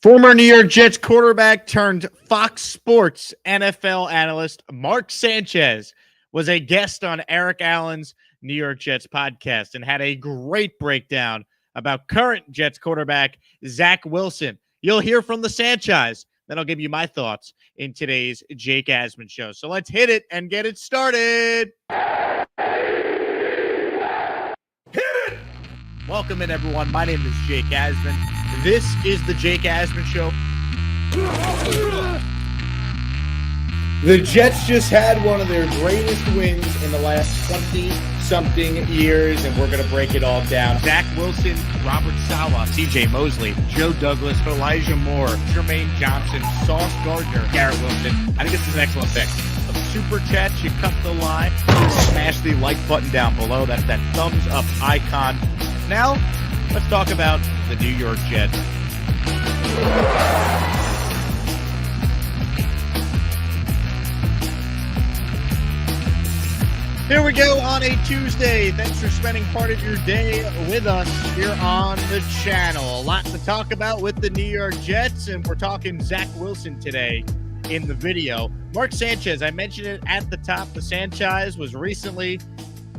Former New York Jets quarterback turned Fox Sports NFL analyst Mark Sanchez was a guest on Eric Allen's New York Jets podcast and had a great breakdown about current Jets quarterback Zach Wilson. You'll hear from the Sanchez. Then I'll give you my thoughts in today's Jake Asman show. So let's hit it and get it started. Hit it! Welcome in, everyone. My name is Jake Asman. This is the Jake Asman Show. The Jets just had one of their greatest wins in the last 20-something years, and we're going to break it all down. Zach Wilson, Robert Saleh, C.J. Mosley, Joe Douglas, Elijah Moore, Jermaine Johnson, Sauce Gardner, Garrett Wilson. I think this is an excellent pick. Some super chats, you cut the line, smash the like button down below. That's that thumbs up icon. Now, let's talk about the New York Jets. Here we go on a Tuesday. Thanks for spending part of your day with us here on the channel. A lot to talk about with the New York Jets, and we're talking Zach Wilson today in the video. Mark Sanchez, I mentioned it at the top. The Sanchez was recently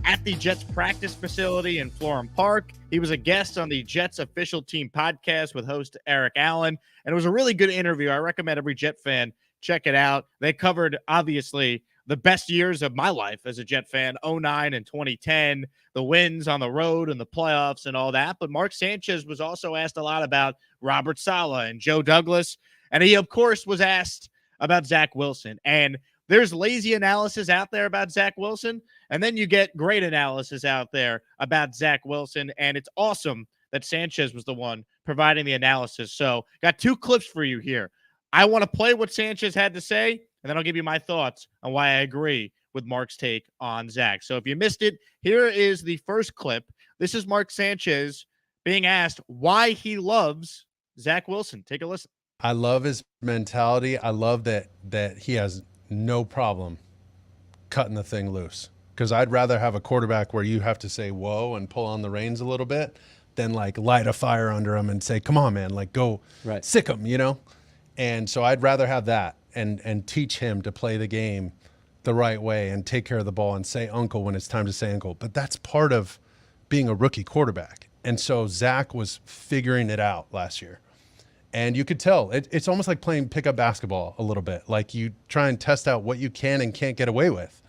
at the Jets practice facility in Florham Park. He was a guest on the Jets official team podcast with host Eric Allen, and it was a really good interview. I recommend every Jet fan check it out. They covered, obviously, the best years of my life as a Jet fan, 2009 and 2010, the wins on the road and the playoffs and all that. But Mark Sanchez was also asked a lot about Robert Saleh and Joe Douglas, and he, of course, was asked about Zach Wilson. And there's lazy analysis out there about Zach Wilson, and then you get great analysis out there about Zach Wilson, and it's awesome that Sanchez was the one providing the analysis. So got two clips for you here. I want to play what Sanchez had to say, and then I'll give you my thoughts on why I agree with Mark's take on Zach. So if you missed it, here is the first clip. This is Mark Sanchez being asked why he loves Zach Wilson. Take a listen. I love his mentality. I love that he has no problem cutting the thing loose, because I'd rather have a quarterback where you have to say whoa and pull on the reins a little bit than like light a fire under him and say, come on, man, like go sick him, you know? And so I'd rather have that and teach him to play the game the right way and take care of the ball and say uncle when it's time to say uncle. But that's part of being a rookie quarterback. And so Zach was figuring it out last year. And you could tell it's almost like playing pickup basketball a little bit. Like you try and test out what you can and can't get away with.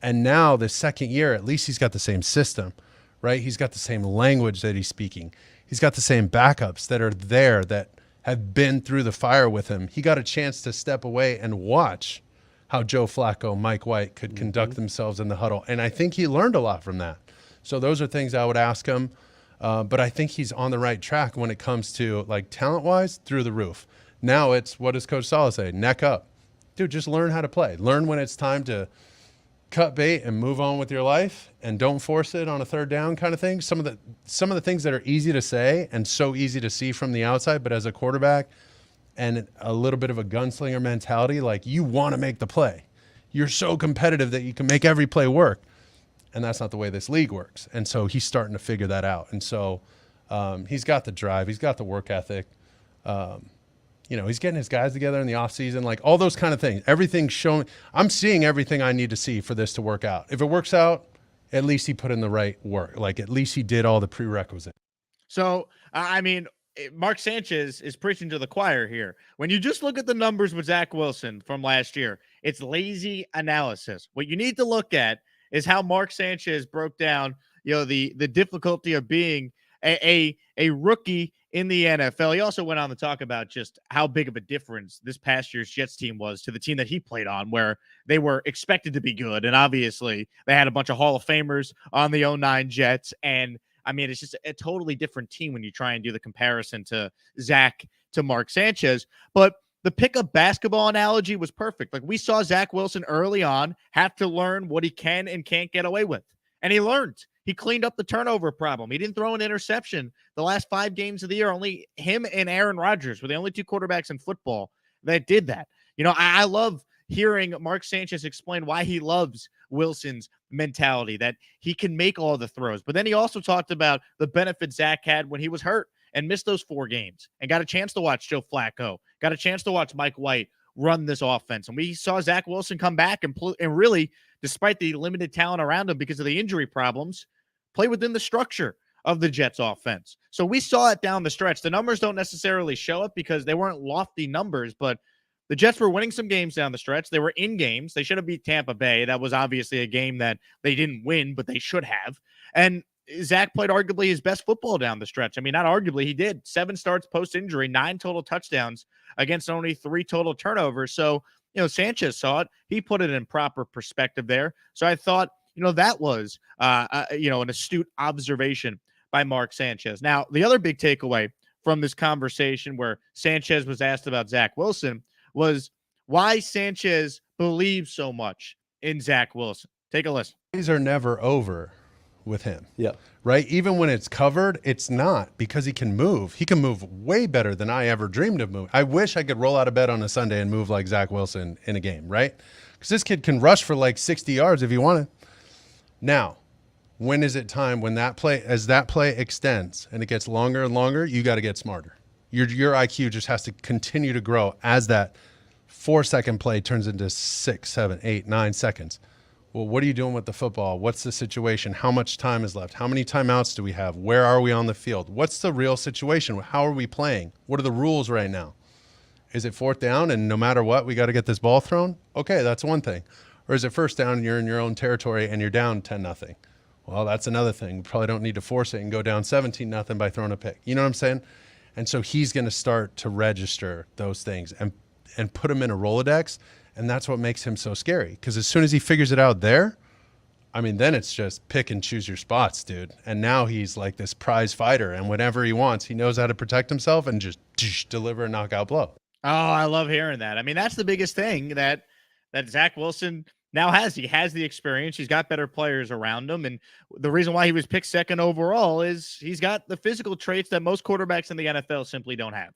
And now the second year, at least he's got the same system, right? He's got the same language that he's speaking. He's got the same backups that are there that have been through the fire with him. He got a chance to step away and watch how Joe Flacco, Mike White could conduct themselves in the huddle. And I think he learned a lot from that. So those are things I would ask him. But I think he's on the right track when it comes to like talent-wise, through the roof. Now it's, what does Coach Saleh say? Neck up. Dude, just learn how to play. Learn when it's time to cut bait and move on with your life, and don't force it on a third down kind of thing. Some of the things that are easy to say and so easy to see from the outside, but as a quarterback and a little bit of a gunslinger mentality, like you want to make the play. You're so competitive that you can make every play work. And that's not the way this league works. And so he's starting to figure that out. And so he's got the drive. He's got the work ethic. You know, he's getting his guys together in the offseason, like all those kind of things. Everything's showing. I'm seeing everything I need to see for this to work out. If it works out, at least he put in the right work. Like at least he did all the prerequisites. So, I mean, Mark Sanchez is preaching to the choir here. When you just look at the numbers with Zach Wilson from last year, it's lazy analysis. What you need to look at is how Mark Sanchez broke down, you know, the difficulty of being a rookie in the NFL. He also went on to talk about just how big of a difference this past year's Jets team was to the team that he played on, where they were expected to be good. And obviously they had a bunch of Hall of Famers on the 2009 Jets. And I mean, it's just a totally different team when you try and do the comparison to Zach to Mark Sanchez. But the pickup basketball analogy was perfect. Like we saw Zach Wilson early on have to learn what he can and can't get away with. And he learned. He cleaned up the turnover problem. He didn't throw an interception the last 5 games of the year. Only him and Aaron Rodgers were the only 2 quarterbacks in football that did that. You know, I love hearing Mark Sanchez explain why he loves Wilson's mentality, that he can make all the throws. But then he also talked about the benefit Zach had when he was hurt and missed those 4 games and got a chance to watch Joe Flacco, got a chance to watch Mike White run this offense. And we saw Zach Wilson come back and really, despite the limited talent around him because of the injury problems, play within the structure of the Jets offense. So we saw it down the stretch. The numbers don't necessarily show it because they weren't lofty numbers, but the Jets were winning some games down the stretch. They were in games. They should have beat Tampa Bay. That was obviously a game that they didn't win, but they should have. And Zach played arguably his best football down the stretch. I mean, not arguably, he did. 7 starts post-injury, 9 total touchdowns against only 3 total turnovers. So, Sanchez saw it. He put it in proper perspective there. So I thought, that was, an astute observation by Mark Sanchez. Now, the other big takeaway from this conversation where Sanchez was asked about Zach Wilson was why Sanchez believes so much in Zach Wilson. Take a listen. These are never over with him. Yeah. Right? Even when it's covered, it's not, because he can move. He can move way better than I ever dreamed of moving. I wish I could roll out of bed on a Sunday and move like Zach Wilson in a game, right? Because this kid can rush for like 60 yards if he wanted. Now, when is it time when as that play extends and it gets longer and longer, you got to get smarter. Your IQ just has to continue to grow as that 4-second play turns into 6, 7, 8, 9 seconds. Well, what are you doing with the football? What's the situation? How much time is left? How many timeouts do we have? Where are we on the field? What's the real situation? How are we playing? What are the rules right now? Is it 4th down and no matter what, we got to get this ball thrown? Okay, that's one thing. Or is it 1st down and you're in your own territory and you're down 10-0? Well, that's another thing. We probably don't need to force it and go down 17-0 by throwing a pick. You know what I'm saying? And so he's going to start to register those things and put them in a Rolodex. And that's what makes him so scary. Because as soon as he figures it out there, I mean, then it's just pick and choose your spots, dude. And now he's like this prize fighter. And whenever he wants, he knows how to protect himself and just deliver a knockout blow. Oh, I love hearing that. I mean, that's the biggest thing that Zach Wilson now has. He has the experience. He's got better players around him. And the reason why he was picked 2nd overall is he's got the physical traits that most quarterbacks in the NFL simply don't have.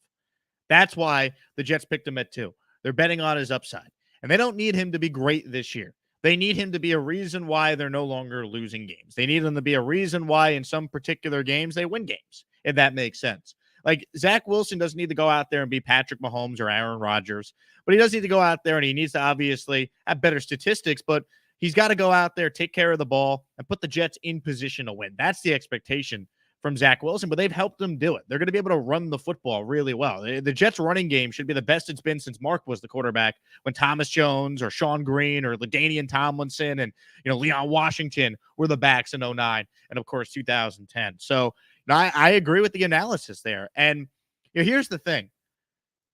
That's why the Jets picked him at 2. They're betting on his upside. And they don't need him to be great this year. They need him to be a reason why they're no longer losing games. They need him to be a reason why in some particular games they win games, if that makes sense. Like, Zach Wilson doesn't need to go out there and be Patrick Mahomes or Aaron Rodgers, but he does need to go out there and he needs to obviously have better statistics, but he's got to go out there, take care of the ball, and put the Jets in position to win. That's the expectation from Zach Wilson, but they've helped him do it. They're going to be able to run the football really well. The Jets running game should be the best it's been since Mark was the quarterback, when Thomas Jones or Sean Green or LaDainian Tomlinson and Leon Washington were the backs in 2009 and of course 2010. So I agree with the analysis there. And here's the thing.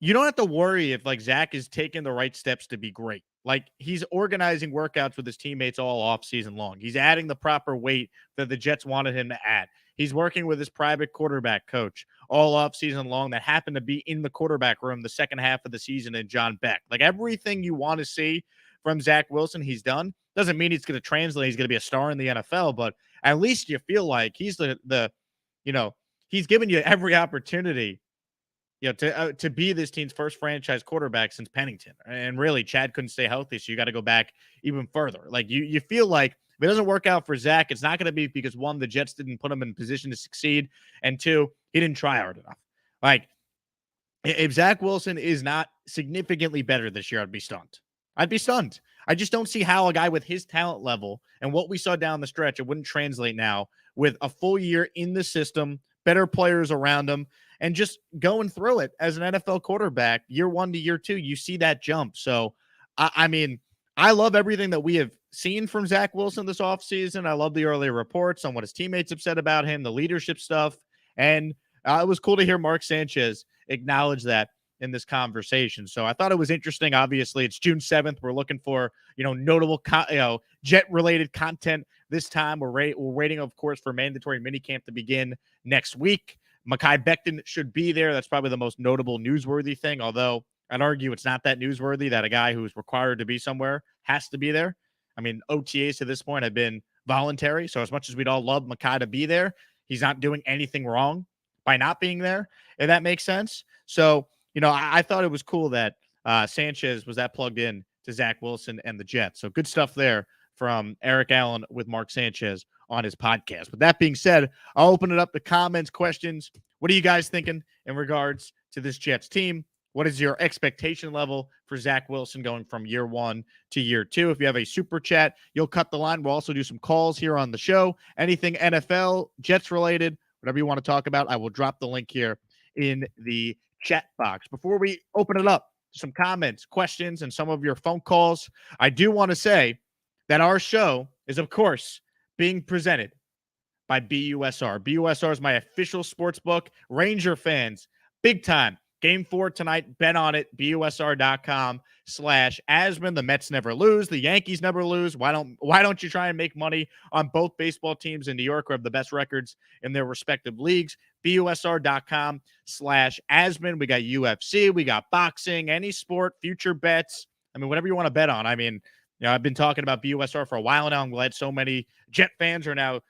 You don't have to worry if Zach is taking the right steps to be great. He's organizing workouts with his teammates all off season long. He's adding the proper weight that the Jets wanted him to add. He's working with his private quarterback coach all off season long that happened to be in the quarterback room the second half of the season in John Beck. Everything you want to see from Zach Wilson, he's done. Doesn't mean he's going to translate. He's going to be a star in the NFL, but at least you feel like he's he's given you every opportunity to be this team's first franchise quarterback since Pennington. And really, Chad couldn't stay healthy, so you got to go back even further. You feel like if it doesn't work out for Zach, it's not going to be because, 1, the Jets didn't put him in position to succeed, and 2, he didn't try hard enough. If Zach Wilson is not significantly better this year, I'd be stunned. I just don't see how a guy with his talent level and what we saw down the stretch, it wouldn't translate now with a full year in the system, better players around him, and just going through it as an NFL quarterback, year 1 to year 2, you see that jump. So, I mean, I love everything that we have seen from Zach Wilson this offseason. I love the early reports on what his teammates have said about him, the leadership stuff. And it was cool to hear Mark Sanchez acknowledge that in this conversation. So I thought it was interesting. Obviously, it's June 7th. We're looking for, notable, Jet-related content this time. We're waiting, of course, for mandatory minicamp to begin next week. Mekhi Becton should be there. That's probably the most notable newsworthy thing, although I'd argue it's not that newsworthy that a guy who's required to be somewhere has to be there. I mean, OTAs to this point have been voluntary. So as much as we'd all love Mekhi to be there, he's not doing anything wrong by not being there, if that makes sense. So, I thought it was cool that Sanchez was that plugged in to Zach Wilson and the Jets. So good stuff there from Eric Allen with Mark Sanchez on his podcast. With that being said, I'll open it up to comments, questions, What are you guys thinking in regards to this Jets team? What is your expectation level for Zach Wilson going from year 1 to year 2? If you have a super chat, you'll cut the line. We'll also do some calls here on the show. Anything NFL, Jets related, whatever you want to talk about, I will drop the link here in the chat box. Before we open it up to some comments, questions, and some of your phone calls, I do want to say that our show is, of course, being presented by BUSR. BUSR is my official sports book. Ranger fans, big time. Game 4 tonight. Bet on it. BUSR.com/Asman. The Mets never lose. The Yankees never lose. Why don't you try and make money on both baseball teams in New York who have the best records in their respective leagues? BUSR.com/Asman. We got UFC. We got boxing, any sport, future bets. I mean, whatever you want to bet on. I mean, I've been talking about BUSR for a while now. I'm glad so many Jet fans are now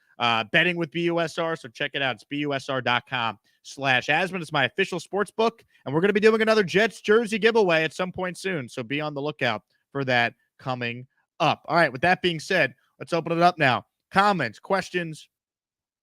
betting with BUSR. So check it out. It's BUSR.com/Asman. It's my official sports book. And we're going to be doing another Jets jersey giveaway at some point soon. So be on the lookout for that coming up. All right. With that being said, let's open it up now. Comments, questions,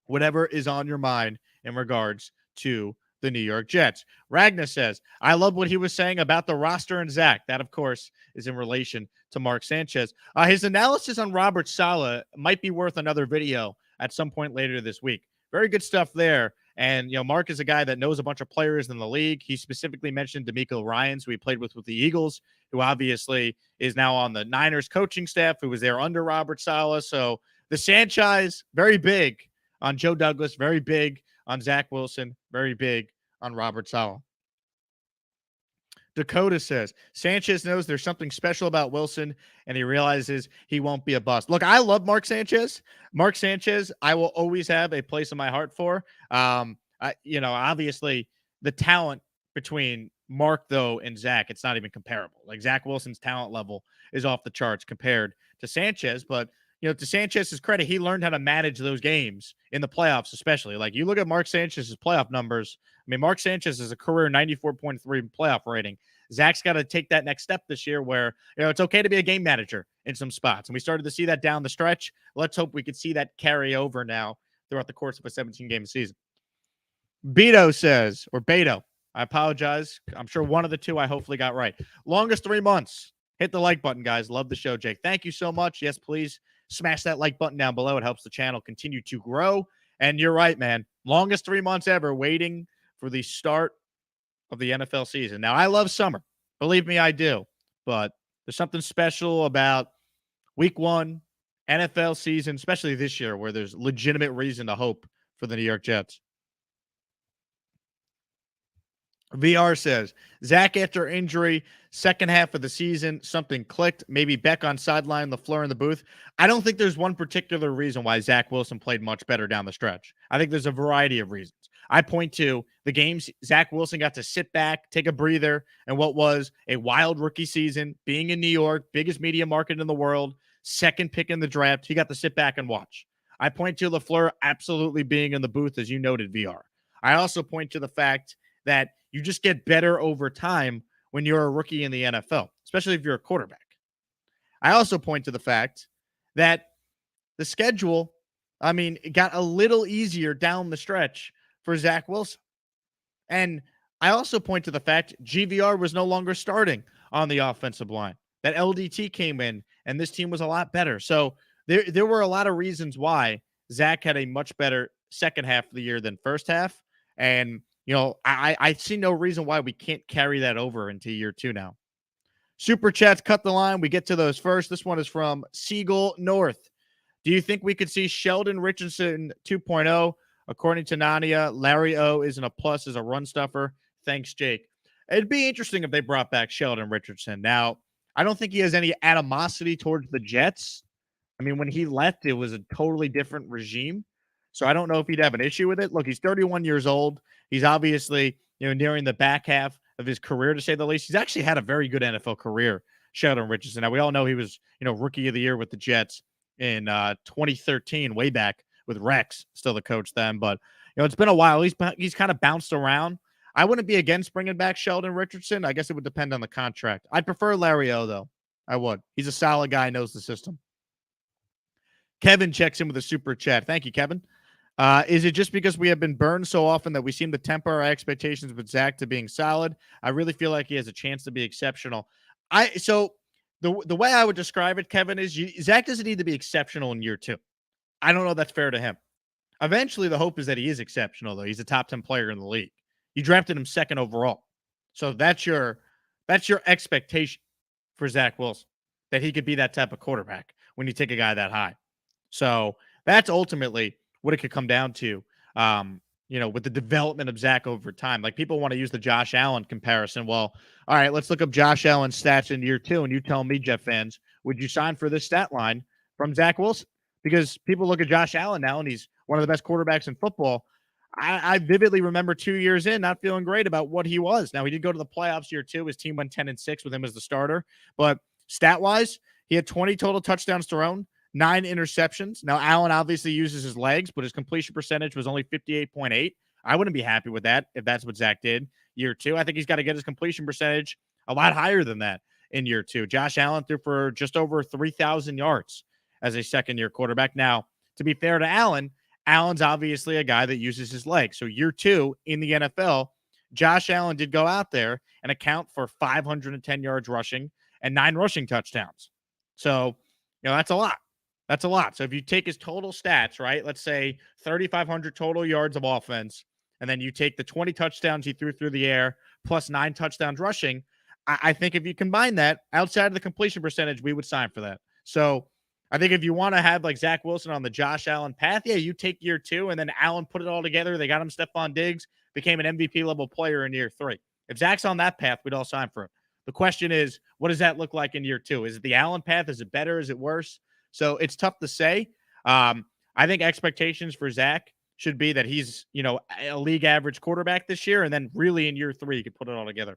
whatever is on your mind in regards to the New York Jets. Ragnar says, I love what he was saying about the roster and Zach. That, of course, is in relation to Mark Sanchez. His analysis on Robert Saleh might be worth another video at some point later this week. Very good stuff there. And, Mark is a guy that knows a bunch of players in the league. He specifically mentioned D'Amico Ryans, who he played with the Eagles, who obviously is now on the Niners coaching staff, who was there under Robert Saleh. So the Sanchez, very big on Joe Douglas, very big on Zach Wilson, very big on Robert Saleh. Dakota says, Sanchez knows there's something special about Wilson, and he realizes he won't be a bust. Look, I love Mark Sanchez. Mark Sanchez, I will always have a place in my heart for. Obviously, the talent between Mark, though, and Zach, it's not even comparable. Like, Zach Wilson's talent level is off the charts compared to Sanchez, but to Sanchez's credit, he learned how to manage those games in the playoffs, especially. Like, you look at Mark Sanchez's playoff numbers. I mean, Mark Sanchez is a career 94.3 playoff rating. Zach's got to take that next step this year where, it's okay to be a game manager in some spots. And we started to see that down the stretch. Let's hope we could see that carry over now throughout the course of a 17-game season. Beto, I apologize. I'm sure one of the two I hopefully got right. Longest 3 months. Hit the like button, guys. Love the show, Jake. Thank you so much. Yes, please smash that like button down below. It helps the channel continue to grow. And you're right, man. Longest 3 months ever waiting for the start of the NFL season. Now, I love summer. Believe me, I do. But there's something special about week 1, NFL season, especially this year, where there's legitimate reason to hope for the New York Jets. VR says, Zach after injury, second half of the season, something clicked. Maybe Beck on sideline, LaFleur in the booth. I don't think there's one particular reason why Zach Wilson played much better down the stretch. I think there's a variety of reasons. I point to the games Zach Wilson got to sit back, take a breather, and what was a wild rookie season, being in New York, biggest media market in the world, second pick in the draft. He got to sit back and watch. I point to LaFleur absolutely being in the booth, as you noted, VR. I also point to the fact that you just get better over time when you're a rookie in the NFL, especially if you're a quarterback. I also point to the fact that the schedule, it got a little easier down the stretch for Zach Wilson. And I also point to the fact GVR was no longer starting on the offensive line, that LDT came in and this team was a lot better. So there were a lot of reasons why Zach had a much better second half of the year than first half. And I see no reason why we can't carry that over into year 2 now. Super chats, cut the line. We get to those first. This one is from Siegel North. Do you think we could see Sheldon Richardson 2.0? According to Nania, Larry O isn't a plus as a run stuffer. Thanks, Jake. It'd be interesting if they brought back Sheldon Richardson. Now, I don't think he has any animosity towards the Jets. When he left, it was a totally different regime. So I don't know if he'd have an issue with it. Look, he's 31 years old. He's obviously, nearing the back half of his career, to say the least. He's actually had a very good NFL career, Sheldon Richardson. Now, we all know he was, rookie of the year with the Jets in 2013, way back with Rex, still the coach then. But, it's been a while. He's kind of bounced around. I wouldn't be against bringing back Sheldon Richardson. I guess it would depend on the contract. I'd prefer Larry O, though. I would. He's a solid guy, knows the system. Kevin checks in with a super chat. Thank you, Kevin. Is it just because we have been burned so often that we seem to temper our expectations with Zach to being solid? I really feel like he has a chance to be exceptional. The way I would describe it, Kevin, is Zach doesn't need to be exceptional in year 2. I don't know if that's fair to him. Eventually, the hope is that he is exceptional, though. He's a top 10 player in the league. You drafted him second overall. So that's your expectation for Zach Wilson, that he could be that type of quarterback when you take a guy that high. So that's ultimately what it could come down to. With the development of Zach over time. Like, people want to use the Josh Allen comparison. Well, all right, let's look up Josh Allen's stats in year 2, and you tell me, Jet fans, would you sign for this stat line from Zach Wilson? Because people look at Josh Allen now, and he's one of the best quarterbacks in football. I vividly remember 2 years in not feeling great about what he was. Now, he did go to the playoffs year 2. His team went 10-6 with him as the starter. But stat-wise, he had 20 total touchdowns thrown, 9 interceptions. Now, Allen obviously uses his legs, but his completion percentage was only 58.8. I wouldn't be happy with that if that's what Zach did year 2. I think he's got to get his completion percentage a lot higher than that in year 2. Josh Allen threw for just over 3,000 yards as a second-year quarterback. Now, to be fair to Allen, Allen's obviously a guy that uses his legs. So year 2 in the NFL, Josh Allen did go out there and account for 510 yards rushing and 9 rushing touchdowns. So, that's a lot. That's a lot. So if you take his total stats, right, let's say 3,500 total yards of offense, and then you take the 20 touchdowns he threw through the air plus 9 touchdowns rushing, I think if you combine that outside of the completion percentage, we would sign for that. So I think if you want to have like Zach Wilson on the Josh Allen path, yeah, you take year 2, and then Allen put it all together. They got him Stephon Diggs, became an MVP level player in year 3. If Zach's on that path, we'd all sign for him. The question is, what does that look like in year 2? Is it the Allen path? Is it better? Is it worse? So it's tough to say. I think expectations for Zach should be that he's, a league average quarterback this year, and then really in year 3, he could put it all together.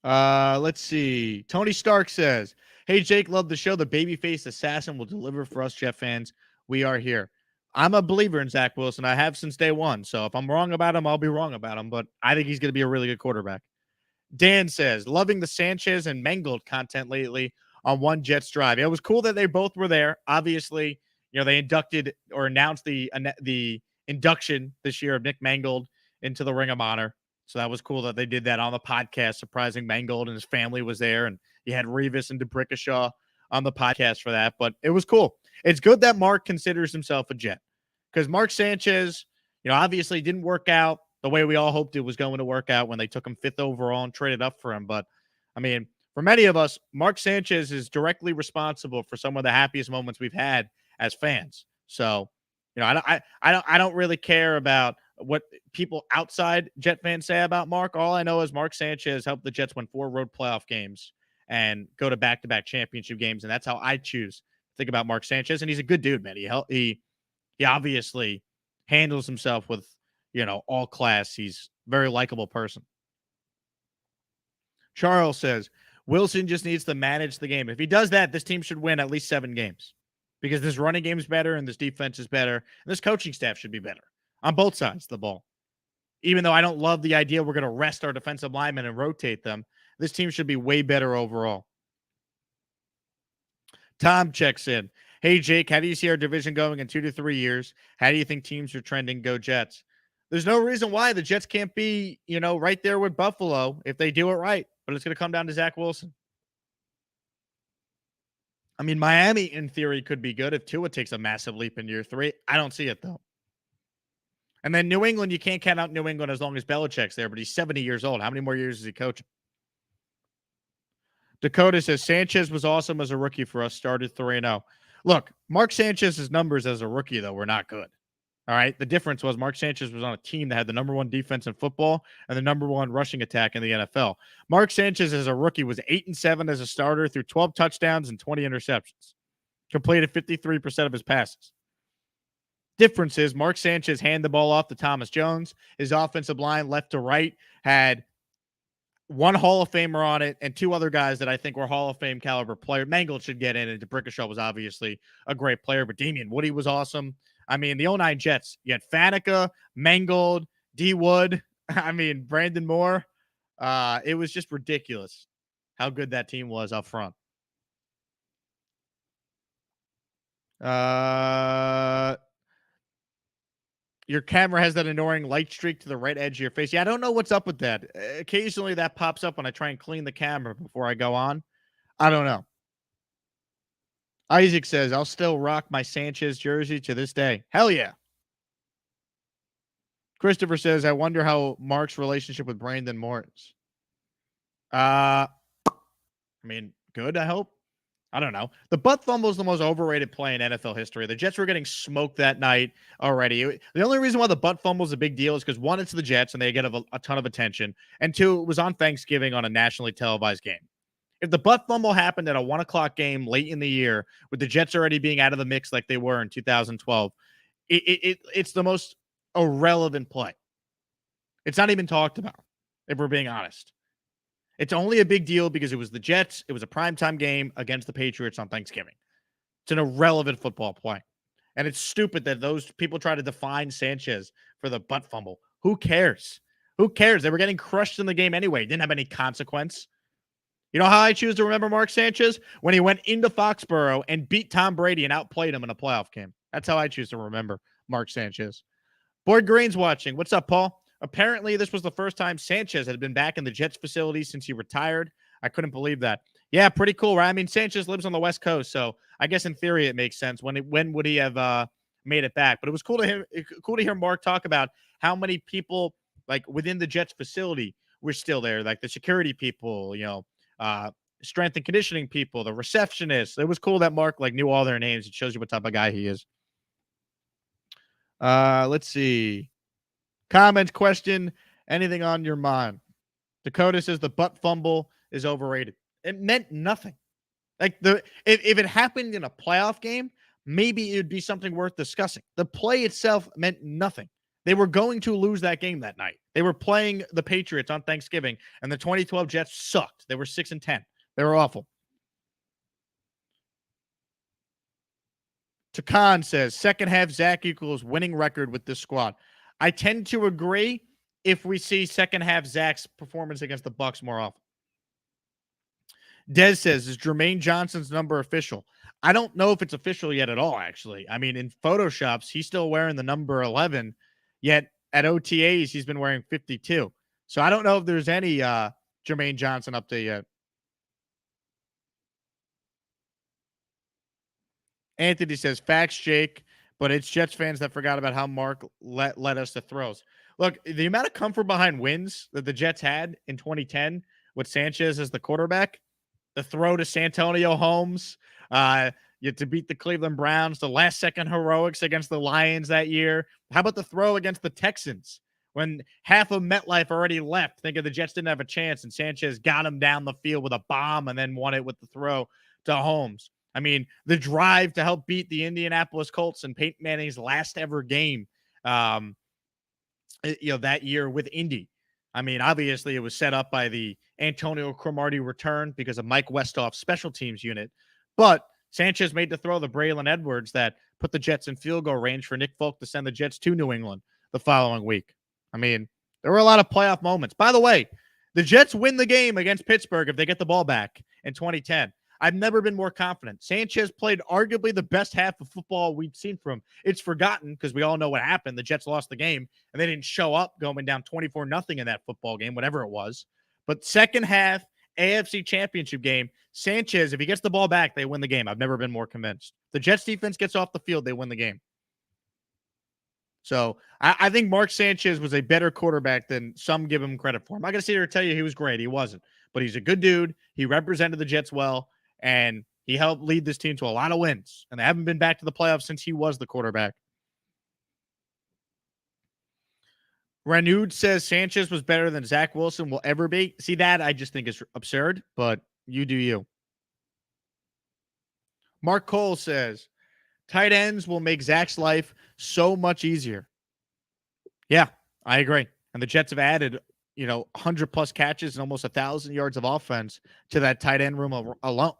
Let's see. Tony Stark says, "Hey, Jake, love the show. The babyface assassin will deliver for us Jet fans. We are here." I'm a believer in Zach Wilson. I have since day one. So if I'm wrong about him, I'll be wrong about him. But I think he's going to be a really good quarterback. Dan says, "Loving the Sanchez and Mangold content lately on One Jets Drive." It was cool that they both were there. Obviously, they inducted or announced the induction this year of Nick Mangold into the Ring of Honor. So that was cool that they did that on the podcast, surprising Mangold and his family was there. And you had Revis and DeBrickashaw on the podcast for that. But it was cool. It's good that Mark considers himself a Jet, because Mark Sanchez, obviously didn't work out the way we all hoped it was going to work out when they took him 5th overall and traded up for him. But, I mean, for many of us, Mark Sanchez is directly responsible for some of the happiest moments we've had as fans. So, I don't really care about what people outside Jet fans say about Mark. All I know is Mark Sanchez helped the Jets win 4 road playoff games and go to back-to-back championship games, and that's how I choose to think about Mark Sanchez. And he's a good dude, man. He obviously handles himself with, all class. He's a very likable person. Charles says, "Wilson just needs to manage the game. If he does that, this team should win at least 7 games, because this running game is better and this defense is better, and this coaching staff should be better on both sides of the ball. Even though I don't love the idea we're going to rest our defensive linemen and rotate them, this team should be way better overall." Tom checks in. "Hey, Jake, how do you see our division going in 2 to 3 years? How do you think teams are trending? Go Jets." There's no reason why the Jets can't be, right there with Buffalo if they do it right. But it's going to come down to Zach Wilson. I mean, Miami, in theory, could be good if Tua takes a massive leap in year 3. I don't see it, though. And then New England, you can't count out New England as long as Belichick's there, but he's 70 years old. How many more years is he coaching? Dakota says, "Sanchez was awesome as a rookie for us, started 3-0. Look, Mark Sanchez's numbers as a rookie, though, were not good. All right. The difference was Mark Sanchez was on a team that had the number 1 defense in football and the number 1 rushing attack in the NFL. Mark Sanchez as a rookie was 8-7 as a starter, through 12 touchdowns and 20 interceptions. Completed 53% of his passes. Difference is Mark Sanchez handed the ball off to Thomas Jones. His offensive line, left to right, had 1 Hall of Famer on it and 2 other guys that I think were Hall of Fame caliber players. Mangold should get in, and DeBrickashaw was obviously a great player, but Damian Woody was awesome. I mean, the 09 Jets, you had Faneca, Mangold, D. Wood, Brandon Moore. It was just ridiculous how good that team was up front. Your camera has that annoying light streak to the right edge of your face. Yeah, I don't know what's up with that. Occasionally that pops up when I try and clean the camera before I go on. I don't know. Isaac says, I'll still rock my Sanchez jersey to this day. Hell yeah. Christopher says, I wonder how Mark's relationship with Brandon Moore is. I mean, good, I hope. I don't know. The butt fumble is the most overrated play in NFL history. The Jets were getting smoked that night already. The only reason why the butt fumble is a big deal is because, one, it's the Jets and they get a ton of attention. And two, it was on Thanksgiving on a nationally televised game. If the butt fumble happened at a 1 o'clock game late in the year with the Jets already being out of the mix like they were in 2012, it's the most irrelevant play. It's not even talked about, if we're being honest. It's only a big deal because it was the Jets. It was a primetime game against the Patriots on Thanksgiving. It's an irrelevant football play. And it's stupid that those people try to define Sanchez for the butt fumble. Who cares? Who cares? They were getting crushed in the game anyway. It didn't have any consequence. You know how I choose to remember Mark Sanchez? When he went into Foxborough and beat Tom Brady and outplayed him in a playoff game. That's how I choose to remember Mark Sanchez. Boyd Green's watching. What's up, Paul? Apparently, this was the first time Sanchez had been back in the Jets facility since he retired. I couldn't believe that. Yeah, pretty cool, right? I mean, Sanchez lives on the West Coast, so I guess in theory it makes sense. When would he have made it back? But it was cool to hear Mark talk about how many people like within the Jets facility were still there, like the security people, strength and conditioning people, the receptionists. It was cool that Mark like knew all their names. It shows you what type of guy he is. Let's see. Comment, question, anything on your mind. Dakota says the butt fumble is overrated. It meant nothing. Like if it happened in a playoff game, maybe it would be something worth discussing. The play itself meant nothing. They were going to lose that game that night. They were playing the Patriots on Thanksgiving, and the 2012 Jets sucked. They were 6-10. They were awful. Takan says, second half Zach equals winning record with this squad. I tend to agree if we see second half Zach's performance against the Bucs more often. Dez says, is Jermaine Johnson's number official? I don't know if it's official yet at all, actually. I mean, in Photoshops, he's still wearing the number 11, yet at OTAs, he's been wearing 52. So I don't know if there's any Jermaine Johnson update yet. Anthony says, facts, Jake, but it's Jets fans that forgot about how Mark led us to throws. Look, the amount of comfort behind wins that the Jets had in 2010 with Sanchez as the quarterback, the throw to Santonio Holmes, to beat the Cleveland Browns, the last-second heroics against the Lions that year. How about the throw against the Texans when half of MetLife already left, thinking the Jets didn't have a chance, and Sanchez got him down the field with a bomb and then won it with the throw to Holmes. I mean, the drive to help beat the Indianapolis Colts in Peyton Manning's last ever game, that year with Indy. I mean, obviously it was set up by the Antonio Cromartie return because of Mike Westhoff's special teams unit. But Sanchez made the throw to Braylon Edwards that put the Jets in field goal range for Nick Folk to send the Jets to New England the following week. I mean, there were a lot of playoff moments. By the way, the Jets win the game against Pittsburgh if they get the ball back in 2010. I've never been more confident. Sanchez played arguably the best half of football we've seen from him. It's forgotten because we all know what happened. The Jets lost the game, and they didn't show up going down 24-0 in that football game, whatever it was. But second half, AFC Championship game, Sanchez, if he gets the ball back, they win the game. I've never been more convinced. The Jets defense gets off the field, they win the game. So I think Mark Sanchez was a better quarterback than some give him credit for. I'm not going to sit here and tell you he was great. He wasn't. But he's a good dude. He represented the Jets well. And he helped lead this team to a lot of wins. And they haven't been back to the playoffs since he was the quarterback. Ranud says Sanchez was better than Zach Wilson will ever be. See, that I just think is absurd, but you do you. Mark Cole says, tight ends will make Zach's life so much easier. Yeah, I agree. And the Jets have added, 100-plus catches and almost 1,000 yards of offense to that tight end room alone.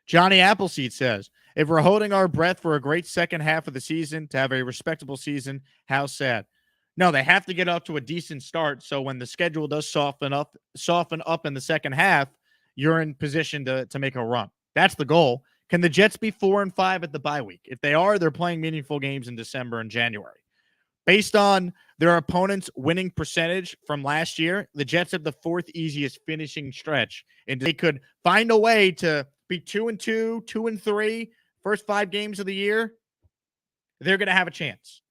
Johnny Appleseed says, if we're holding our breath for a great second half of the season to have a respectable season, how sad. No, they have to get up to a decent start. So when the schedule does soften up in the second half, you're in position to make a run. That's the goal. Can the Jets be 4-5 at the bye week? If they are, they're playing meaningful games in December and January. Based on their opponent's winning percentage from last year, the Jets have the fourth easiest finishing stretch. And they could find a way to be 2-2, 2-3, first 5 games of the year. They're going to have a chance.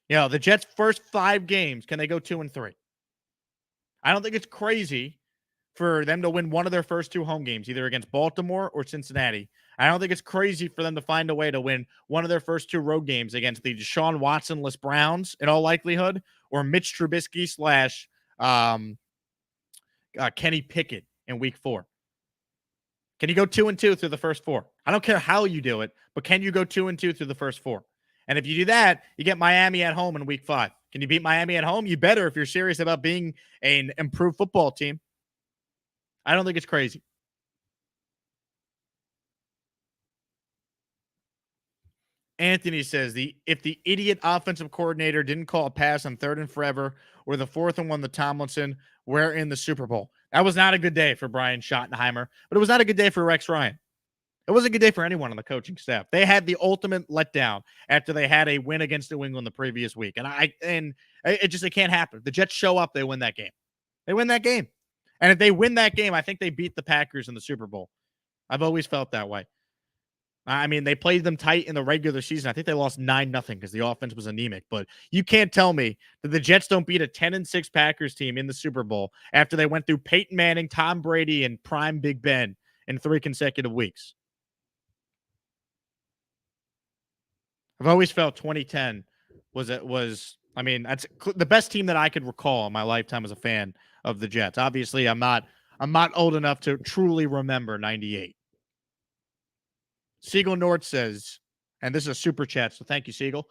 The Jets' first 5 games, can they go 2-3? I don't think it's crazy for them to win one of their first 2 home games, either against Baltimore or Cincinnati. I don't think it's crazy for them to find a way to win one of their first 2 road games against the Deshaun Watson-less Browns, in all likelihood, or Mitch Trubisky / Kenny Pickett in week 4. Can you go 2-2 through the first 4? I don't care how you do it, but can you go 2-2 through the first 4? And if you do that, you get Miami at home in week 5. Can you beat Miami at home? You better if you're serious about being an improved football team. I don't think it's crazy. Anthony says, if the idiot offensive coordinator didn't call a pass on 3rd and forever or the 4th and 1 to Tomlinson, we're in the Super Bowl. That was not a good day for Brian Schottenheimer, but it was not a good day for Rex Ryan. It wasn't a good day for anyone on the coaching staff. They had the ultimate letdown after they had a win against New England the previous week. And it can't happen. The Jets show up, they win that game. They win that game. And if they win that game, I think they beat the Packers in the Super Bowl. I've always felt that way. I mean, they played them tight in the regular season. I think they lost 9-0 because the offense was anemic. But you can't tell me that the Jets don't beat a 10-6 Packers team in the Super Bowl after they went through Peyton Manning, Tom Brady, and prime Big Ben in 3 consecutive weeks. I've always felt 2010 was that's the best team that I could recall in my lifetime as a fan of the Jets. Obviously, I'm not old enough to truly remember 98. Siegel Nord says, and this is a super chat, so thank you, Siegel.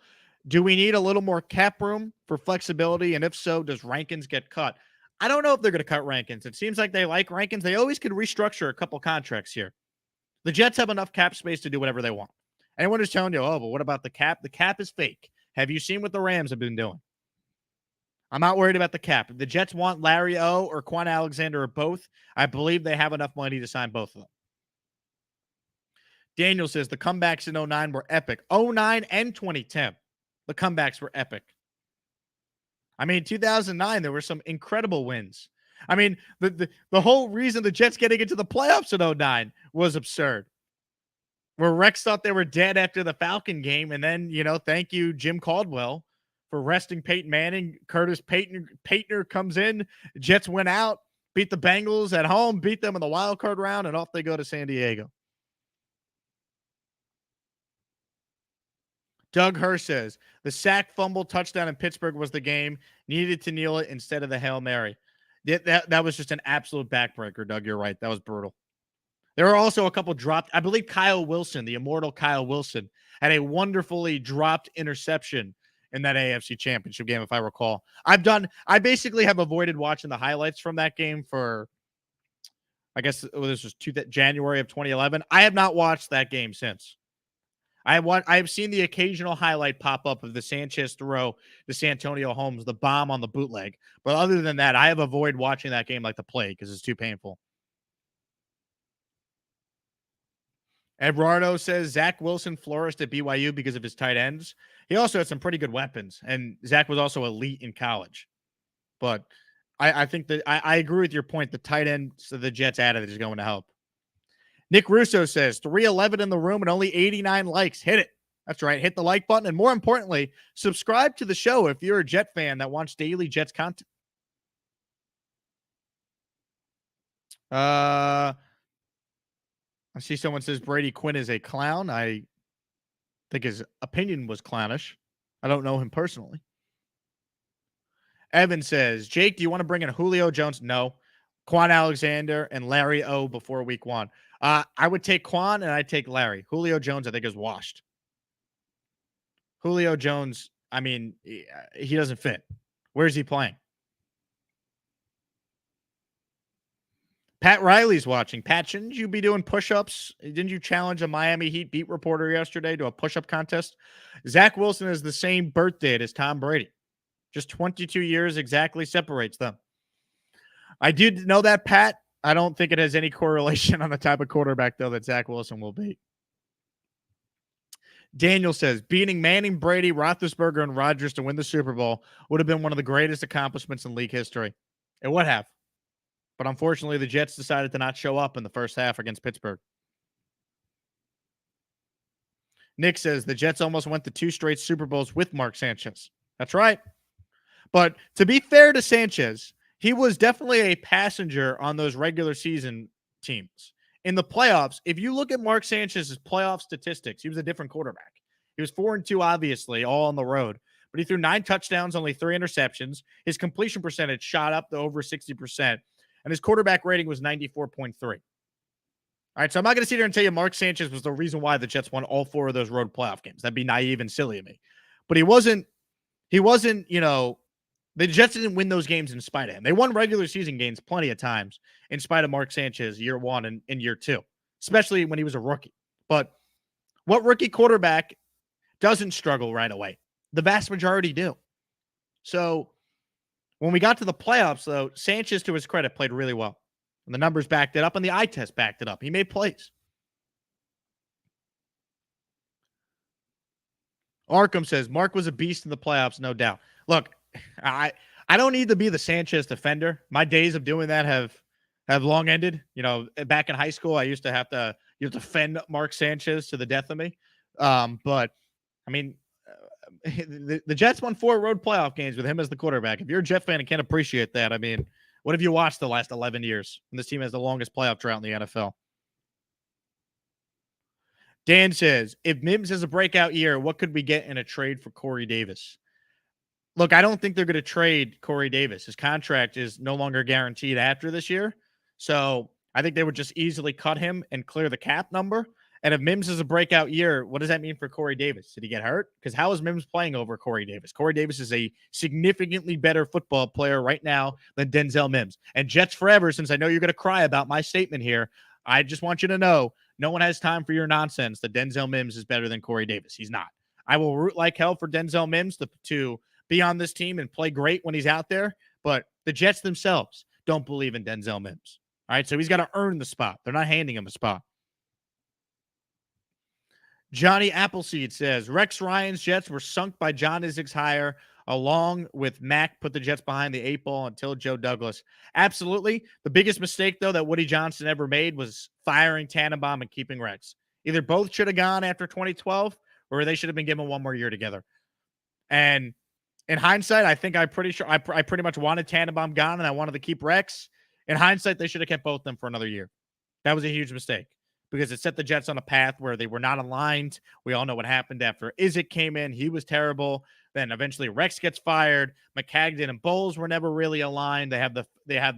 Do we need a little more cap room for flexibility? And if so, does Rankins get cut? I don't know if they're going to cut Rankins. It seems like they like Rankins. They always could restructure a couple contracts here. The Jets have enough cap space to do whatever they want. Anyone who's telling you, but what about the cap? The cap is fake. Have you seen what the Rams have been doing? I'm not worried about the cap. If the Jets want Larry O or Quan Alexander or both, I believe they have enough money to sign both of them. Daniel says the comebacks in 2009 were epic. 2009 and 2010, the comebacks were epic. I mean, 2009, there were some incredible wins. I mean, the whole reason the Jets getting into the playoffs in 2009 was absurd. Where Rex thought they were dead after the Falcon game, and then, thank you, Jim Caldwell, for resting Peyton Manning. Curtis Paytner comes in. Jets went out, beat the Bengals at home, beat them in the wild card round, and off they go to San Diego. Doug Hurst says, the sack, fumble, touchdown in Pittsburgh was the game. Needed to kneel it instead of the Hail Mary. That was just an absolute backbreaker, Doug. You're right. That was brutal. There are also a couple dropped. I believe Kyle Wilson, the immortal Kyle Wilson, had a wonderfully dropped interception in that AFC Championship game, if I recall. I basically have avoided watching the highlights from that game for, I guess this was January of 2011. I have not watched that game since. I have seen the occasional highlight pop up of the Sanchez throw to Santonio Holmes, the bomb on the bootleg. But other than that, I have avoided watching that game like the plague because it's too painful. Eduardo says Zach Wilson flourished at BYU because of his tight ends. He also had some pretty good weapons, and Zach was also elite in college. But I think that I agree with your point. The tight ends of the Jets added is going to help. Nick Russo says 311 in the room and only 89 likes. Hit it. That's right. Hit the like button. And more importantly, subscribe to the show if you're a Jet fan that wants daily Jets content. I see someone says Brady Quinn is a clown. I think his opinion was clownish. I don't know him personally. Evan says, Jake, do you want to bring in Julio Jones? No. Quan Alexander and Larry O before week 1. I would take Quan and I'd take Larry. Julio Jones, I think, is washed. Julio Jones, I mean, he doesn't fit. Where's he playing? Pat Riley's watching. Pat, shouldn't you be doing push-ups? Didn't you challenge a Miami Heat beat reporter yesterday to a push-up contest? Zach Wilson has the same birth date as Tom Brady. Just 22 years exactly separates them. I did know that, Pat. I don't think it has any correlation on the type of quarterback, though, that Zach Wilson will be. Daniel says, beating Manning, Brady, Roethlisberger, and Rodgers to win the Super Bowl would have been one of the greatest accomplishments in league history. It would have. But unfortunately, the Jets decided to not show up in the first half against Pittsburgh. Nick says, the Jets almost went to 2 straight Super Bowls with Mark Sanchez. That's right. But to be fair to Sanchez, he was definitely a passenger on those regular season teams. In the playoffs, if you look at Mark Sanchez's playoff statistics, he was a different quarterback. He was 4-2, obviously, all on the road. But he threw 9 touchdowns, only 3 interceptions. His completion percentage shot up to over 60%. And his quarterback rating was 94.3. All right, so I'm not going to sit here and tell you Mark Sanchez was the reason why the Jets won all 4 of those road playoff games. That'd be naive and silly of me. But he wasn't, the Jets didn't win those games in spite of him. They won regular season games plenty of times in spite of Mark Sanchez year 1 and year 2, especially when he was a rookie. But what rookie quarterback doesn't struggle right away? The vast majority do. So when we got to the playoffs, though, Sanchez, to his credit, played really well. And the numbers backed it up, and the eye test backed it up. He made plays. Arkham says, Mark was a beast in the playoffs, no doubt. Look, I don't need to be the Sanchez defender. My days of doing that have long ended. Back in high school, I used to have to defend Mark Sanchez to the death of me. But I mean, the Jets won 4 road playoff games with him as the quarterback. If you're a Jet fan and can't appreciate that, I mean, what have you watched the last 11 years? And this team has the longest playoff drought in the NFL. Dan says, if Mims has a breakout year, what could we get in a trade for Corey Davis? Look, I don't think they're going to trade Corey Davis. His contract is no longer guaranteed after this year. So I think they would just easily cut him and clear the cap number. And if Mims has a breakout year, what does that mean for Corey Davis? Did he get hurt? Because how is Mims playing over Corey Davis? Corey Davis is a significantly better football player right now than Denzel Mims. And Jets forever, since I know you're going to cry about my statement here, I just want you to know no one has time for your nonsense that Denzel Mims is better than Corey Davis. He's not. I will root like hell for Denzel Mims to be on this team and play great when he's out there, but the Jets themselves don't believe in Denzel Mims. All right, so he's got to earn the spot. They're not handing him a spot. Johnny Appleseed says, Rex Ryan's Jets were sunk by John Izik's hire, along with Mack put the Jets behind the 8 ball until Joe Douglas. Absolutely. The biggest mistake, though, that Woody Johnson ever made was firing Tannenbaum and keeping Rex. Either both should have gone after 2012, or they should have been given 1 more year together. And in hindsight, I think I pretty much wanted Tannenbaum gone, and I wanted to keep Rex. In hindsight, they should have kept both of them for another year. That was a huge mistake, because it set the Jets on a path where they were not aligned. We all know what happened after Izzik came in. He was terrible. Then eventually Rex gets fired. McCagden and Bowles were never really aligned. They had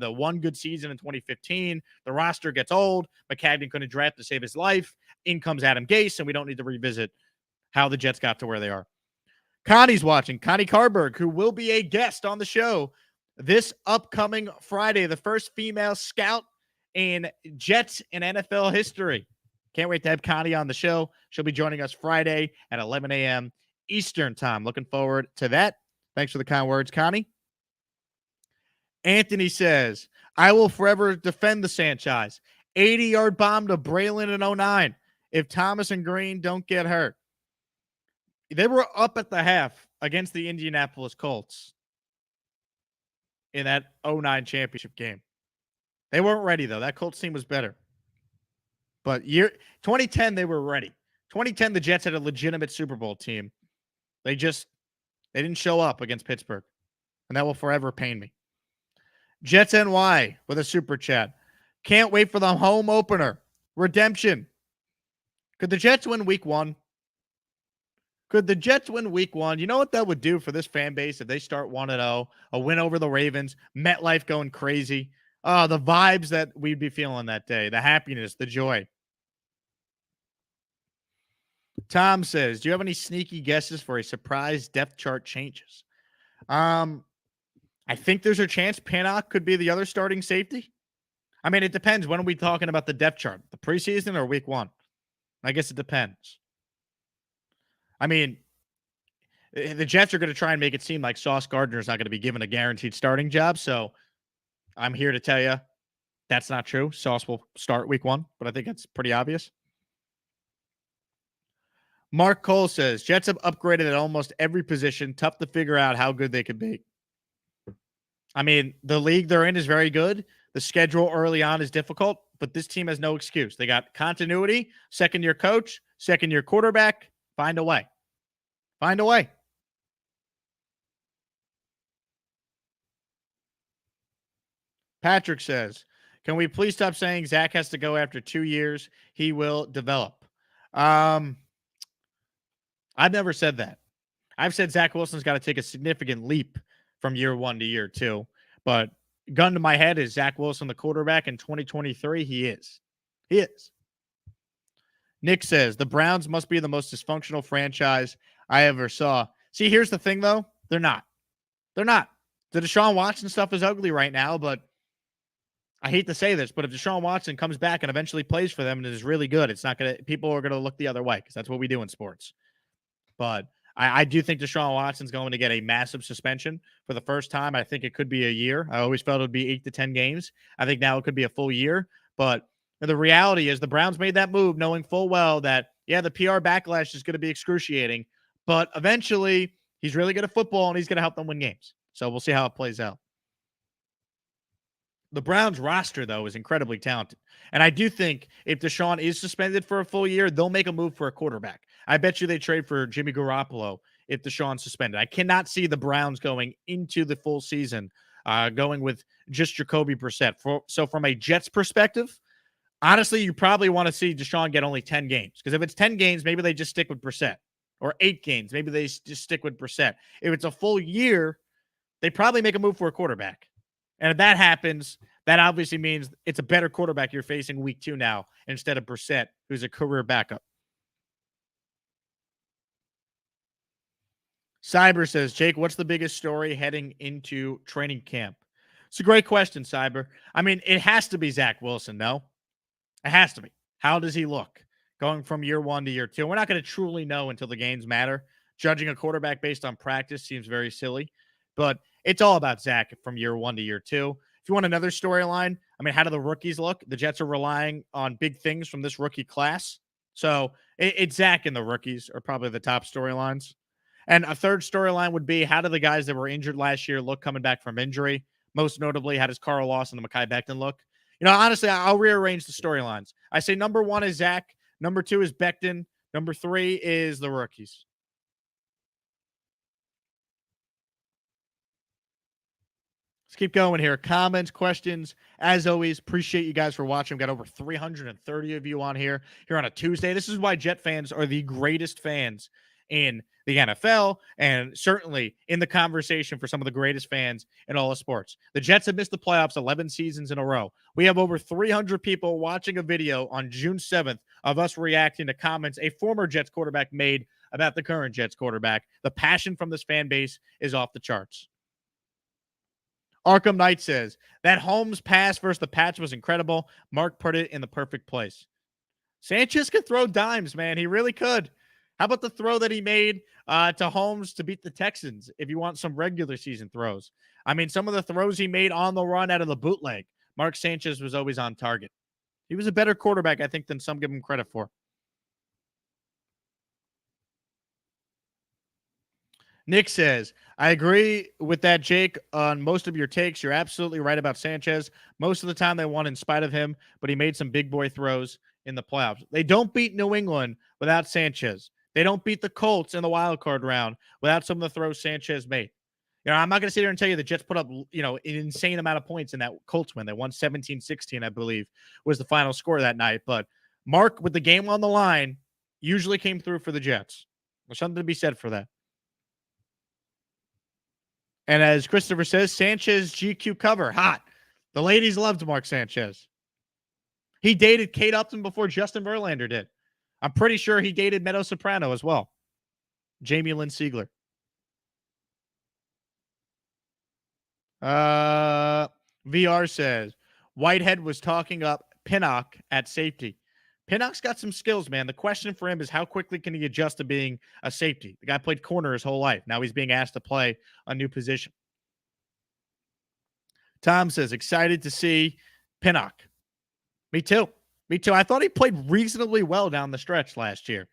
the 1 good season in 2015. The roster gets old. McCagden couldn't draft to save his life. In comes Adam Gase, and we don't need to revisit how the Jets got to where they are. Connie's watching. Connie Carberg, who will be a guest on the show this upcoming Friday, the first female scout in Jets and NFL history. Can't wait to have Connie on the show. She'll be joining us Friday at 11 a.m. Eastern time. Looking forward to that. Thanks for the kind words, Connie. Anthony says, I will forever defend the Sanchez. 80-yard bomb to Braylon in 09 if Thomas and Green don't get hurt. They were up at the half against the Indianapolis Colts in that 09 championship game. They weren't ready, though. That Colts team was better. But 2010, they were ready. 2010, the Jets had a legitimate Super Bowl team. They didn't show up against Pittsburgh. And that will forever pain me. Jets NY with a super chat. Can't wait for the home opener. Redemption. Could the Jets win week 1? Could the Jets win week 1? You know what that would do for this fan base if they start 1-0, a win over the Ravens, MetLife going crazy. The vibes that we'd be feeling that day, the happiness, the joy. Tom says, do you have any sneaky guesses for a surprise depth chart changes? I think there's a chance Pinnock could be the other starting safety. I mean, it depends. When are we talking about the depth chart? The preseason or week 1? I guess it depends. I mean, the Jets are going to try and make it seem like Sauce Gardner is not going to be given a guaranteed starting job. So I'm here to tell you that's not true. Sauce will start week 1, but I think it's pretty obvious. Mark Cole says, Jets have upgraded at almost every position. Tough to figure out how good they could be. I mean, the league they're in is very good. The schedule early on is difficult, but this team has no excuse. They got continuity, second-year coach, second-year quarterback. Find a way. Find a way. Patrick says, can we please stop saying Zach has to go after 2 years? He will develop. I've never said that. I've said Zach Wilson's got to take a significant leap from year 1 to year 2. But gun to my head, is Zach Wilson the quarterback in 2023? He is. He is. Nick says, the Browns must be the most dysfunctional franchise I ever saw. See, here's the thing, though. They're not. They're not. The Deshaun Watson stuff is ugly right now, but I hate to say this, but if Deshaun Watson comes back and eventually plays for them and is really good, it's not going to – people are going to look the other way because that's what we do in sports. But I do think Deshaun Watson's going to get a massive suspension for the first time. I think it could be a year. I always felt it would be 8 to 10 games. I think now it could be a full year. But the reality is the Browns made that move knowing full well that, yeah, the PR backlash is going to be excruciating. But eventually, he's really good at football, and he's going to help them win games. So we'll see how it plays out. The Browns roster, though, is incredibly talented. And I do think if Deshaun is suspended for a full year, they'll make a move for a quarterback. I bet you they trade for Jimmy Garoppolo if Deshaun's suspended. I cannot see the Browns going into the full season, going with just Jacoby Brissett. So from a Jets perspective, honestly, you probably want to see Deshaun get only 10 games. Because if it's 10 games, maybe they just stick with Brissett. Or 8 games, maybe they just stick with Brissett. If it's a full year, they probably make a move for a quarterback. And if that happens, that obviously means it's a better quarterback you're facing week 2 now instead of Brissett, who's a career backup. Cyber says, Jake, what's the biggest story heading into training camp? It's a great question, Cyber. I mean, it has to be Zach Wilson, no? It has to be. How does he look going from year 1 to year 2? We're not going to truly know until the games matter. Judging a quarterback based on practice seems very silly, but it's all about Zach from year 1 to year 2. If you want another storyline, I mean, how do the rookies look? The Jets are relying on big things from this rookie class. So it's Zach and the rookies are probably the top storylines. And a third storyline would be, how do the guys that were injured last year look coming back from injury? Most notably, how does Carl Lawson and Mekhi Becton look? You know, honestly, I'll rearrange the storylines. I say number 1 is Zach. Number 2 is Becton. Number 3 is the rookies. Let's keep going here. Comments, questions. As always, appreciate you guys for watching. We've got over 330 of you on here on a Tuesday. This is why Jet fans are the greatest fans in the NFL and certainly in the conversation for some of the greatest fans in all of sports. The Jets have missed the playoffs 11 seasons in a row. We have over 300 people watching a video on June 7th of us reacting to comments a former Jets quarterback made about the current Jets quarterback. The passion from this fan base is off the charts. Arkham Knight says, that Holmes pass versus the Pats was incredible. Mark put it in the perfect place. Sanchez could throw dimes, man. He really could. How about the throw that he made to Holmes to beat the Texans if you want some regular season throws? I mean, some of the throws he made on the run out of the bootleg, Mark Sanchez was always on target. He was a better quarterback, I think, than some give him credit for. Nick says, I agree with that, Jake, on most of your takes. You're absolutely right about Sanchez. Most of the time they won in spite of him, but he made some big boy throws in the playoffs. They don't beat New England without Sanchez. They don't beat the Colts in the wild card round without some of the throws Sanchez made. You know, I'm not going to sit here and tell you the Jets put up, you know, an insane amount of points in that Colts win. They won 17-16, I believe, was the final score that night. But Mark, with the game on the line, usually came through for the Jets. There's something to be said for that. And as Christopher says, Sanchez GQ cover, hot. The ladies loved Mark Sanchez. He dated Kate Upton before Justin Verlander did. I'm pretty sure he dated Meadow Soprano as well. Jamie Lynn Siegler. VR says, Whitehead was talking up Pinnock at safety. Pinnock's got some skills, man. The question for him is how quickly can he adjust to being a safety? The guy played corner his whole life. Now he's being asked to play a new position. Tom says, excited to see Pinnock. Me too. Me too. I thought he played reasonably well down the stretch last year.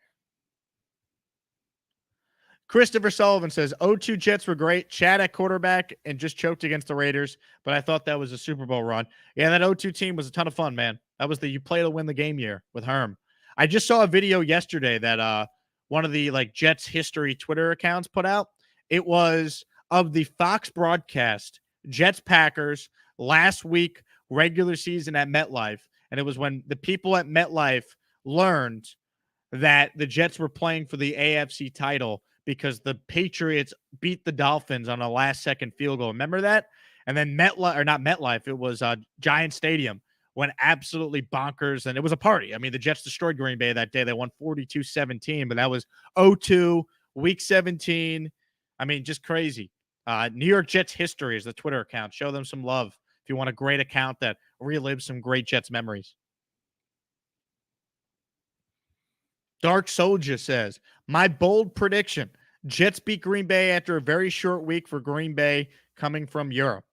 Christopher Sullivan says 0-2 Jets were great. Chad at quarterback and just choked against the Raiders, but I thought that was a Super Bowl run. Yeah, that 0-2 team was a ton of fun, man. That was the you play to win the game year with Herm. I just saw a video yesterday that one of the like Jets history Twitter accounts put out. It was of the Fox broadcast, Jets Packers last week regular season at MetLife, and it was when the people at MetLife learned that the Jets were playing for the AFC title because the Patriots beat the Dolphins on a last-second field goal. Remember that? And then MetLife, or not MetLife, it was Giant Stadium went absolutely bonkers, and it was a party. I mean, the Jets destroyed Green Bay that day. They won 42-17, but that was 0-2, Week 17. I mean, just crazy. New York Jets history is the Twitter account. Show them some love if you want a great account that relives some great Jets memories. Dark Soldier says, my bold prediction, Jets beat Green Bay after a very short week for Green Bay coming from Europe.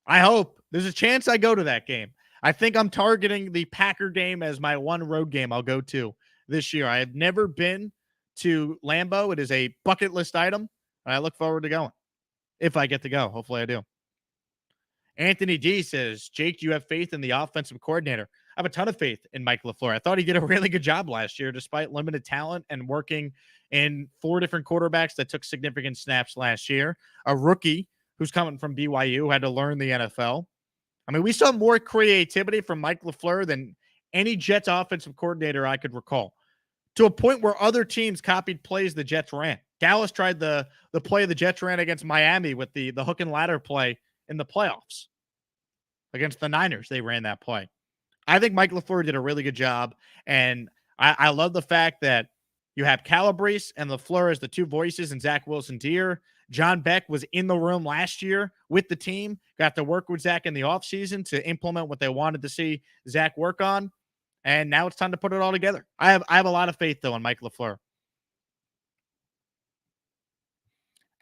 I hope. There's a chance I go to that game. I think I'm targeting the Packer game as my one road game I'll go to this year. I have never been to Lambeau. It is a bucket list item, and I look forward to going. If I get to go. Hopefully I do. Anthony D says, Jake, do you have faith in the offensive coordinator? I have a ton of faith in Mike LaFleur. I thought he did a really good job last year despite limited talent and working in 4 different quarterbacks that took significant snaps last year. A rookie who's coming from BYU who had to learn the NFL. I mean, we saw more creativity from Mike LaFleur than any Jets offensive coordinator I could recall, to a point where other teams copied plays the Jets ran. Dallas tried the play the Jets ran against Miami with the hook and ladder play in the playoffs. Against the Niners, they ran that play. I think Mike LaFleur did a really good job, and I love the fact that you have Calabrese and LaFleur as the 2 voices and Zach Wilson-Deere. John Beck was in the room last year with the team, got to work with Zach in the offseason to implement what they wanted to see Zach work on, and now it's time to put it all together. I have a lot of faith, though, in Mike LaFleur.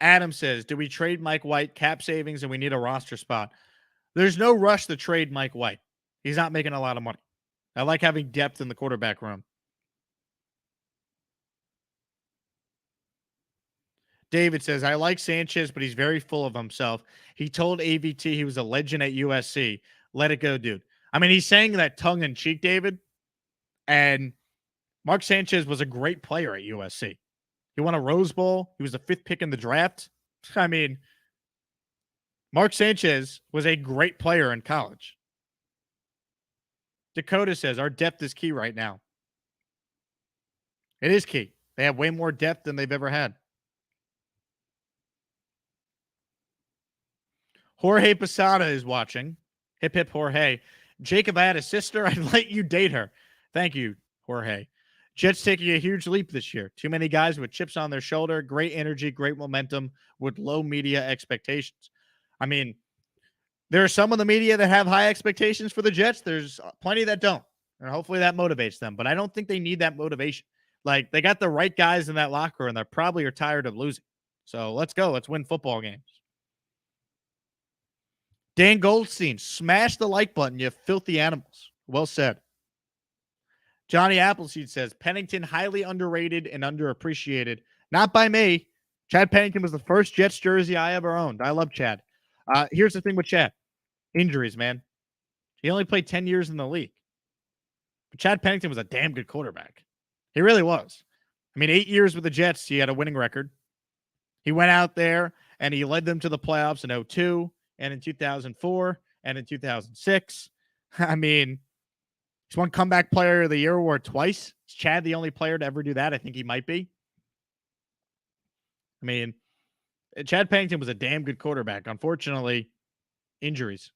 Adam says, do we trade Mike White, cap savings, and we need a roster spot? There's no rush to trade Mike White. He's not making a lot of money. I like having depth in the quarterback room. David says, I like Sanchez, but he's very full of himself. He told AVT he was a legend at USC. Let it go, dude. I mean, he's saying that tongue-in-cheek, David. And Mark Sanchez was a great player at USC. He won a Rose Bowl. He was the 5th pick in the draft. I mean, Mark Sanchez was a great player in college. Dakota says, our depth is key right now. It is key. They have way more depth than they've ever had. Jorge Posada is watching. Hip, hip, Jorge. Jake, if I had a sister, I'd let you date her. Thank you, Jorge. Jets taking a huge leap this year. Too many guys with chips on their shoulder, great energy, great momentum with low media expectations. I mean, there are some in the media that have high expectations for the Jets. There's plenty that don't. And hopefully that motivates them. But I don't think they need that motivation. Like, they got the right guys in that locker, and they probably are tired of losing. So let's go. Let's win football games. Dan Goldstein, smash the like button, you filthy animals. Well said. Johnny Appleseed says, Pennington highly underrated and underappreciated. Not by me. Chad Pennington was the first Jets jersey I ever owned. I love Chad. Here's the thing with Chad. Injuries, man. He only played 10 years in the league. But Chad Pennington was a damn good quarterback. He really was. I mean, 8 years with the Jets, he had a winning record. He went out there and he led them to the playoffs in 2002 and in 2004 and in 2006. I mean, he's won Comeback Player of the Year award twice. Is Chad the only player to ever do that? I think he might be. I mean, Chad Pennington was a damn good quarterback. Unfortunately, injuries.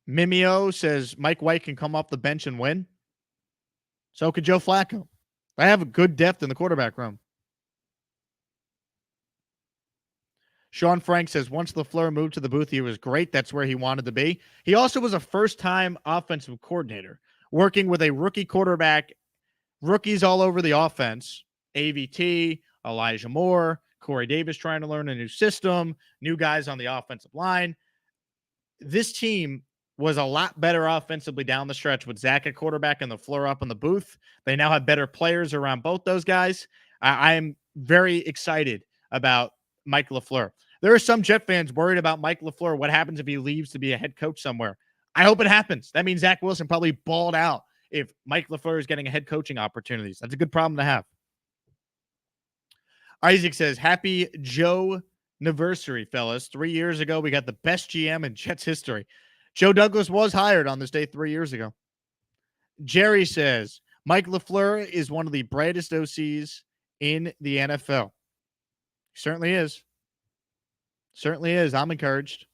Mimeo says Mike White can come off the bench and win. So could Joe Flacco. I have a good depth in the quarterback room. Sean Frank says once LaFleur moved to the booth, he was great. That's where he wanted to be. He also was a first-time offensive coordinator, working with a rookie quarterback, rookies all over the offense, AVT, Elijah Moore, Corey Davis trying to learn a new system, new guys on the offensive line. This team was a lot better offensively down the stretch with Zach at quarterback and LaFleur up in the booth. They now have better players around both those guys. I am very excited about Mike LaFleur. There are some Jet fans worried about Mike LaFleur. What happens if he leaves to be a head coach somewhere? I hope it happens. That means Zach Wilson probably balled out if Mike LaFleur is getting a head coaching opportunities. That's a good problem to have. Isaac says, happy Joe anniversary, fellas. 3 years ago, we got the best GM in Jets history. Joe Douglas was hired on this day 3 years ago. Jerry says, Mike LaFleur is one of the brightest OCs in the NFL. Certainly is. Certainly is. I'm encouraged.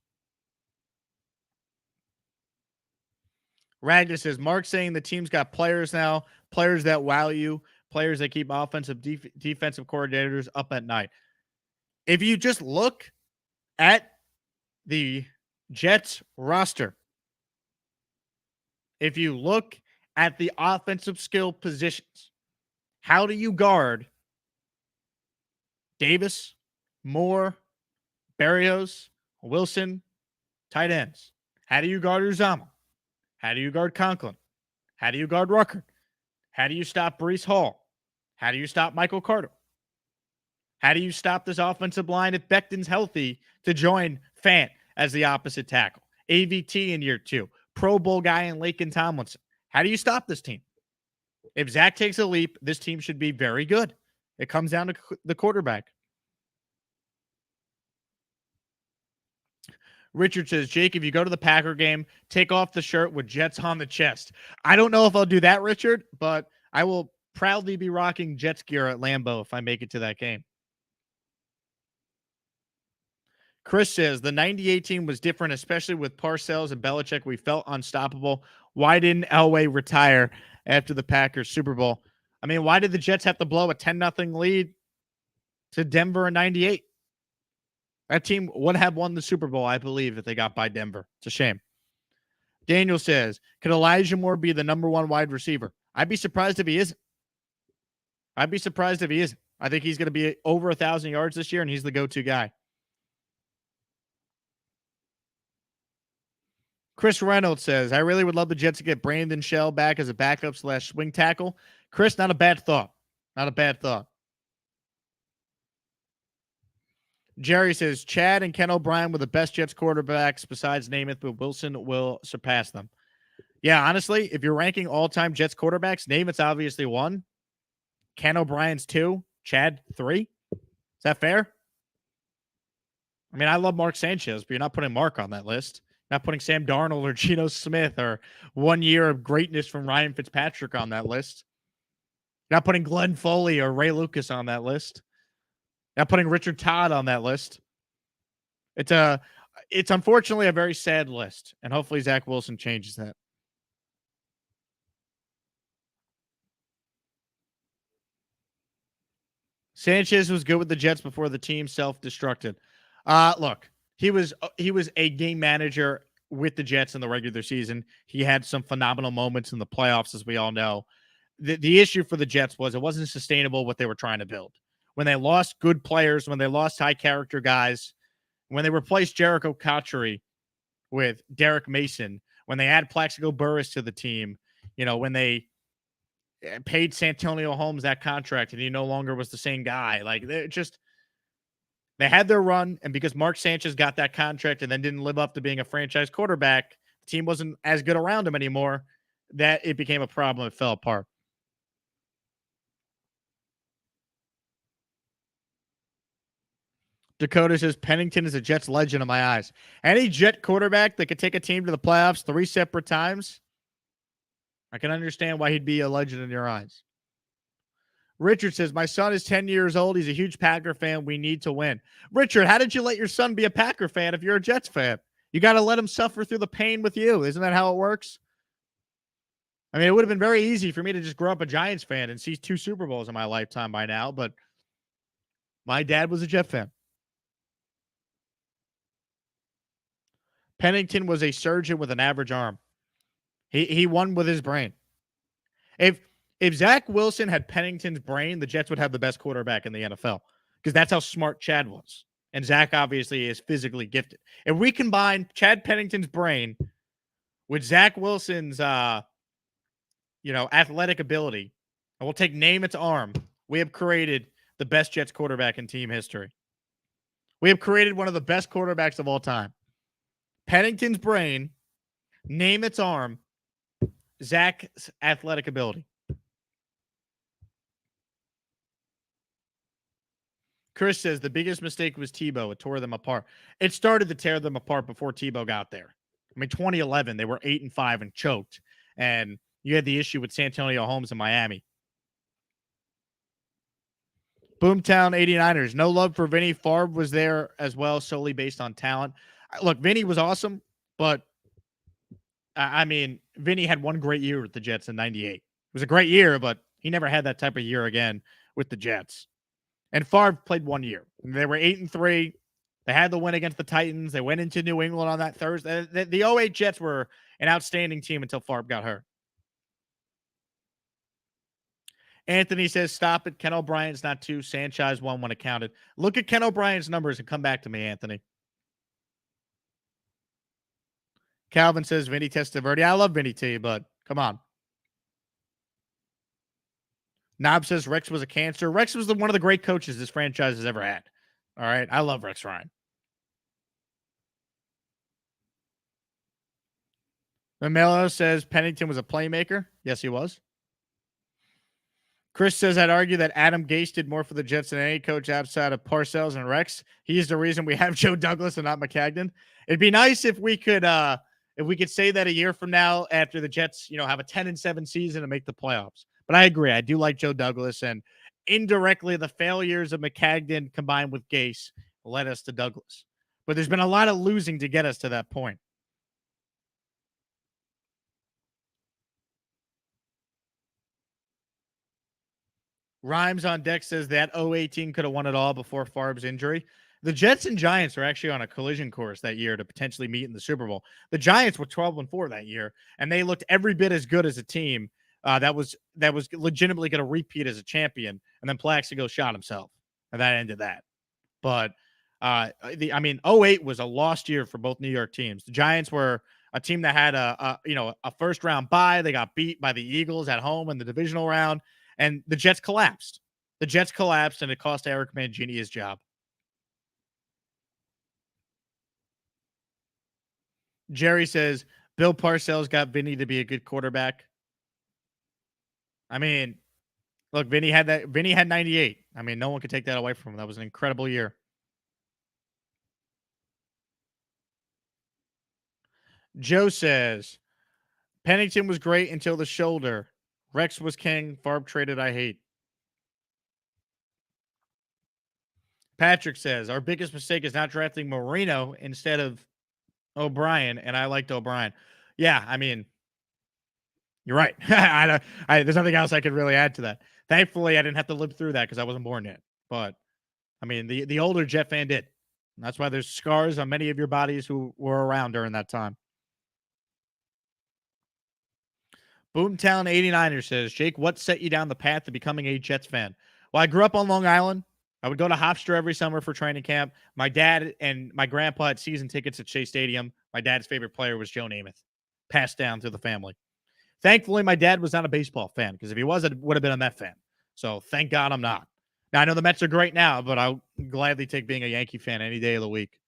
Ragnar says, Mark saying the team's got players now, players that wow you, players that keep offensive defensive coordinators up at night. If you just look at the Jets roster, if you look at the offensive skill positions, how do you guard Davis, Moore, Berrios, Wilson, tight ends? How do you guard Uzama? How do you guard Conklin? How do you guard Rucker? How do you stop Breece Hall? How do you stop Michael Carter? How do you stop this offensive line if Becton's healthy to join Fant as the opposite tackle? AVT in year 2. Pro Bowl guy in Laken Tomlinson. How do you stop this team? If Zach takes a leap, this team should be very good. It comes down to the quarterback. Richard says, Jake, if you go to the Packer game, take off the shirt with Jets on the chest. I don't know if I'll do that, Richard, but I will proudly be rocking Jets gear at Lambeau if I make it to that game. Chris says, the 98 team was different, especially with Parcells and Belichick. We felt unstoppable. Why didn't Elway retire after the Packers Super Bowl? I mean, why did the Jets have to blow a 10-0 lead to Denver in 98? That team would have won the Super Bowl, I believe, if they got by Denver. It's a shame. Daniel says, could Elijah Moore be the number 1 wide receiver? I'd be surprised if he isn't. I think he's going to be over 1,000 yards this year, and he's the go-to guy. Chris Reynolds says, I really would love the Jets to get Brandon Shell back as a backup / swing tackle. Chris, not a bad thought. Not a bad thought. Jerry says, Chad and Ken O'Brien were the best Jets quarterbacks besides Namath, but Wilson will surpass them. Yeah, honestly, if you're ranking all-time Jets quarterbacks, Namath's obviously 1. Ken O'Brien's 2. Chad 3. Is that fair? I mean, I love Mark Sanchez, but you're not putting Mark on that list. Not putting Sam Darnold or Geno Smith or 1 year of greatness from Ryan Fitzpatrick on that list. Not putting Glenn Foley or Ray Lucas on that list. Not putting Richard Todd on that list. It's unfortunately a very sad list, and hopefully Zach Wilson changes that. Sanchez was good with the Jets before the team self-destructed. Look, he was a game manager with the Jets in the regular season. He had some phenomenal moments in the playoffs, as we all know. The issue for the Jets was it wasn't sustainable what they were trying to build. When they lost good players, when they lost high-character guys, when they replaced Jericho Cotchery with Derek Mason, when they add Plaxico Burress to the team, when they paid Santonio Holmes that contract and he no longer was the same guy. Like, they had their run, and because Mark Sanchez got that contract and then didn't live up to being a franchise quarterback, the team wasn't as good around him anymore, that it became a problem. It fell apart. Dakota says, Pennington is a Jets legend in my eyes. Any Jet quarterback that could take a team to the playoffs 3 separate times, I can understand why he'd be a legend in your eyes. Richard says, my son is 10 years old. He's a huge Packer fan. We need to win. Richard, how did you let your son be a Packer fan if you're a Jets fan? You got to let him suffer through the pain with you. Isn't that how it works? I mean, it would have been very easy for me to just grow up a Giants fan and see 2 Super Bowls in my lifetime by now, but my dad was a Jet fan. Pennington was a surgeon with an average arm. He won with his brain. If Zach Wilson had Pennington's brain, the Jets would have the best quarterback in the NFL because that's how smart Chad was. And Zach obviously is physically gifted. If we combine Chad Pennington's brain with Zach Wilson's, athletic ability, and we'll take name its arm, we have created the best Jets quarterback in team history. We have created one of the best quarterbacks of all time. Pennington's brain, name its arm, Zach's athletic ability. Chris says the biggest mistake was Tebow. It tore them apart. It started to tear them apart before Tebow got there. I mean, 2011, they were 8-5 and choked. And you had the issue with Santonio Holmes in Miami. Boomtown 89ers. No love for Vinny. Favre was there as well, solely based on talent. Look, Vinny was awesome, but I mean, Vinny had one great year with the Jets in 98. It was a great year, but he never had that type of year again with the Jets. And Favre played 1 year. They were 8-3. They had the win against the Titans. They went into New England on that Thursday. The 08 Jets were an outstanding team until Favre got hurt. Anthony says, stop it. Ken O'Brien's not 2. Sanchez won when it counted. Look at Ken O'Brien's numbers and come back to me, Anthony. Calvin says, Vinny Testaverde. I love Vinny T, but come on. Knob says Rex was a cancer. Rex was one of the great coaches this franchise has ever had. All right. I love Rex Ryan. Mamelo says Pennington was a playmaker. Yes, he was. Chris says, I'd argue that Adam Gase did more for the Jets than any coach outside of Parcells and Rex. He's the reason we have Joe Douglas and not McCagnon. It'd be nice if we could say that a year from now after the Jets, have a 10-7 season and make the playoffs. But I agree. I do like Joe Douglas, and indirectly the failures of McCagnon combined with Gase led us to Douglas. But there's been a lot of losing to get us to that point. Rhymes on deck says that 018 could have won it all before Favre's injury. The Jets and Giants were actually on a collision course that year to potentially meet in the Super Bowl. The Giants were 12-4 that year, and they looked every bit as good as a team that was legitimately going to repeat as a champion. And then Plaxico shot himself, and that ended that. But 08 was a lost year for both New York teams. The Giants were a team that had a first round bye. They got beat by the Eagles at home in the divisional round. And the Jets collapsed. And it cost Eric Mangini his job. Jerry says, Bill Parcells got Vinny to be a good quarterback. I mean, look, Vinny had 98. I mean, no one could take that away from him. That was an incredible year. Joe says, Pennington was great until the shoulder. Rex was king. Favre traded, I hate. Patrick says, our biggest mistake is not drafting Marino instead of O'Brien, and I liked O'Brien. Yeah, I mean, you're right. There's nothing else I could really add to that. Thankfully, I didn't have to live through that because I wasn't born yet. But, I mean, the older Jet fan did. And that's why there's scars on many of your bodies who were around during that time. Boomtown 89er says, Jake, what set you down the path to becoming a Jets fan? Well, I grew up on Long Island. I would go to Hofstra every summer for training camp. My dad and my grandpa had season tickets at Shea Stadium. My dad's favorite player was Joe Namath, passed down to the family. Thankfully, my dad was not a baseball fan, because if he was, I would have been a Met fan. So thank God I'm not. Now, I know the Mets are great now, but I'll gladly take being a Yankee fan any day of the week.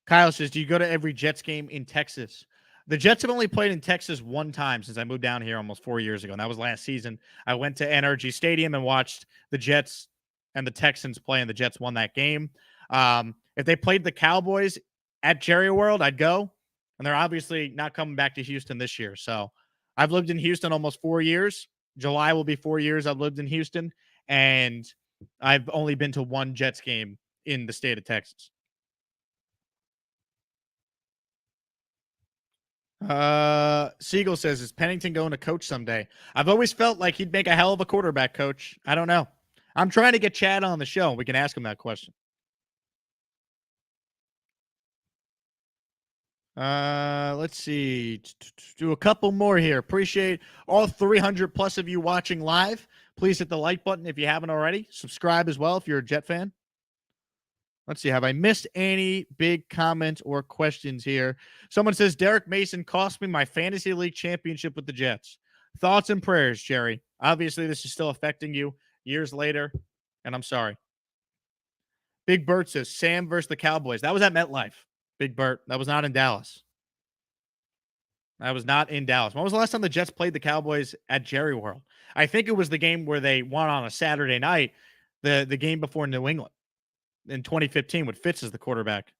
Kyle says, do you go to every Jets game in Texas? The Jets have only played in Texas one time since I moved down here almost 4 years ago, and that was last season. I went to NRG Stadium and watched the Jets and the Texans play, and the Jets won that game. If they played the Cowboys at Jerry World, I'd go, and they're obviously not coming back to Houston this year. So I've lived in Houston almost 4 years. July will be 4 years I've lived in Houston, and I've only been to one Jets game in the state of Texas. Siegel says, is Pennington going to coach someday? I've always felt like he'd make a hell of a quarterback coach. I don't know. I'm trying to get Chad on the show. We can ask him that question. Let's see. Do a couple more here. Appreciate all 300 plus of you watching live. Please hit the like button if you haven't already. Subscribe as well if you're a Jet fan. Let's see. Have I missed any big comments or questions here? Someone says Derek Mason cost me my fantasy league championship with the Jets. Thoughts and prayers, Jerry. Obviously, this is still affecting you years later, and I'm sorry. Big Bert says Sam versus the Cowboys. That was at MetLife. Big Bert. That was not in Dallas. That was not in Dallas. When was the last time the Jets played the Cowboys at Jerry World? I think it was the game where they won on a Saturday night, the game before New England in 2015 with Fitz as the quarterback.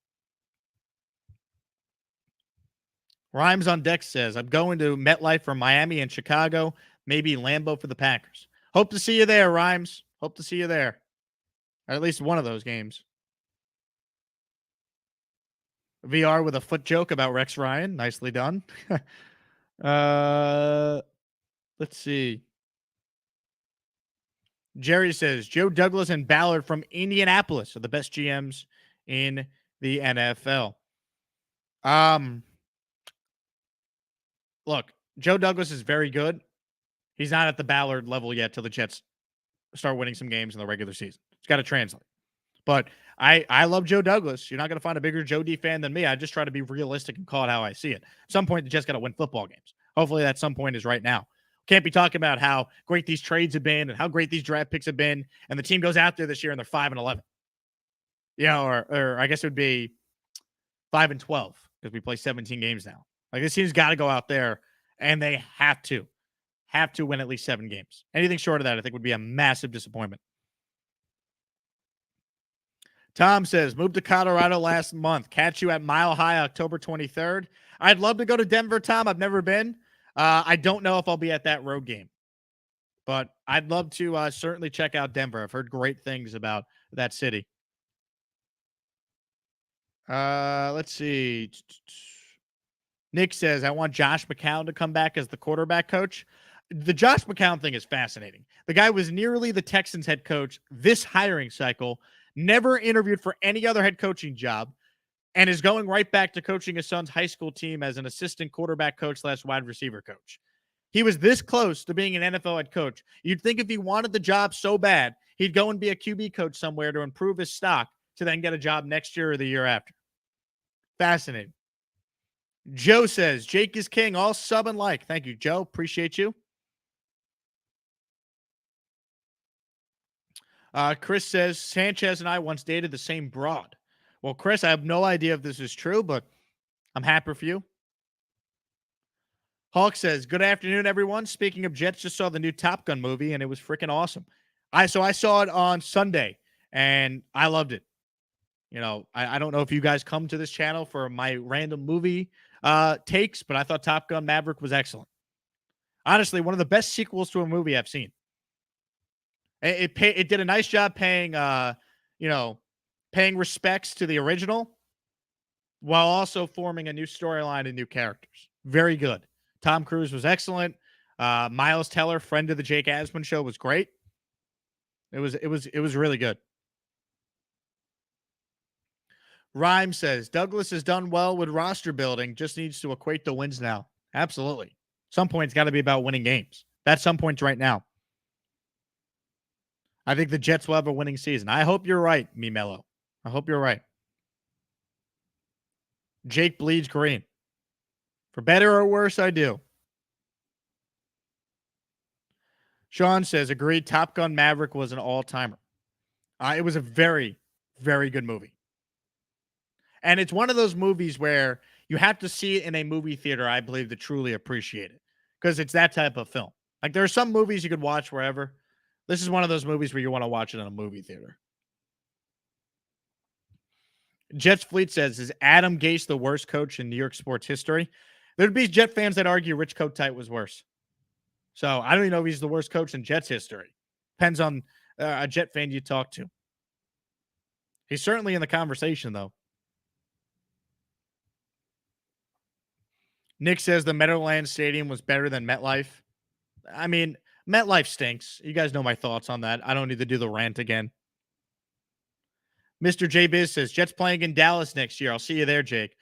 Rhymes on Deck says, I'm going to MetLife for Miami and Chicago, maybe Lambeau for the Packers. Hope to see you there, Rhymes. Hope to see you there. Or at least one of those games. VR with a foot joke about Rex Ryan. Nicely done. Let's see. Jerry says, Joe Douglas and Ballard from Indianapolis are the best GMs in the NFL. Look, Joe Douglas is very good. He's not at the Ballard level yet till the Jets start winning some games in the regular season. It's got to translate. But I love Joe Douglas. You're not going to find a bigger Joe D fan than me. I just try to be realistic and call it how I see it. At some point, the Jets got to win football games. Hopefully, that some point is right now. Can't be talking about how great these trades have been and how great these draft picks have been, and the team goes out there this year and they're 5-11. Yeah, or I guess it would be 5-12 because we play 17 games now. Like, this team's got to go out there and they have to win at least 7 games. Anything short of that, I think, would be a massive disappointment. Tom says, moved to Colorado last month. Catch you at Mile High October 23rd. I'd love to go to Denver, Tom. I've never been. I don't know if I'll be at that road game, but I'd love to certainly check out Denver. I've heard great things about that city. Let's see. Nick says, I want Josh McCown to come back as the quarterback coach. The Josh McCown thing is fascinating. The guy was nearly the Texans head coach this hiring cycle, never interviewed for any other head coaching job, and is going right back to coaching his son's high school team as an assistant quarterback coach / wide receiver coach. He was this close to being an NFL head coach. You'd think if he wanted the job so bad, he'd go and be a QB coach somewhere to improve his stock to then get a job next year or the year after. Fascinating. Joe says, Jake is king, all sub and like. Thank you, Joe. Appreciate you. Chris says, Sanchez and I once dated the same broad. Well, Chris, I have no idea if this is true, but I'm happy for you. Hawk says, good afternoon, everyone. Speaking of Jets, just saw the new Top Gun movie, and it was freaking awesome. I saw it on Sunday, and I loved it. You know, I don't know if you guys come to this channel for my random movie takes, but I thought Top Gun Maverick was excellent. Honestly, one of the best sequels to a movie I've seen. It did a nice job paying respects to the original while also forming a new storyline and new characters. Very good. Tom Cruise was excellent. Miles Teller, friend of the Jake Asman show, was great. It was really good. Rhyme says, Douglas has done well with roster building, just needs to equate the wins now. Absolutely. Some point it's got to be about winning games. That's some points right now. I think the Jets will have a winning season. I hope you're right, me Mello. I hope you're right. Jake bleeds green. For better or worse, I do. Sean says, agreed, Top Gun Maverick was an all-timer. It was a very, very good movie. And it's one of those movies where you have to see it in a movie theater, I believe, to truly appreciate it. Because it's that type of film. Like, there are some movies you could watch wherever. This is one of those movies where you want to watch it in a movie theater. Jets Fleet says, is Adam Gase the worst coach in New York sports history? There'd be Jet fans that argue Rich Kotite was worse. So I don't even know if he's the worst coach in Jets history. Depends on a Jet fan you talk to. He's certainly in the conversation, though. Nick says the Meadowlands Stadium was better than MetLife. I mean, MetLife stinks. You guys know my thoughts on that. I don't need to do the rant again. Mr. J Biz says, Jets playing in Dallas next year. I'll see you there, Jake.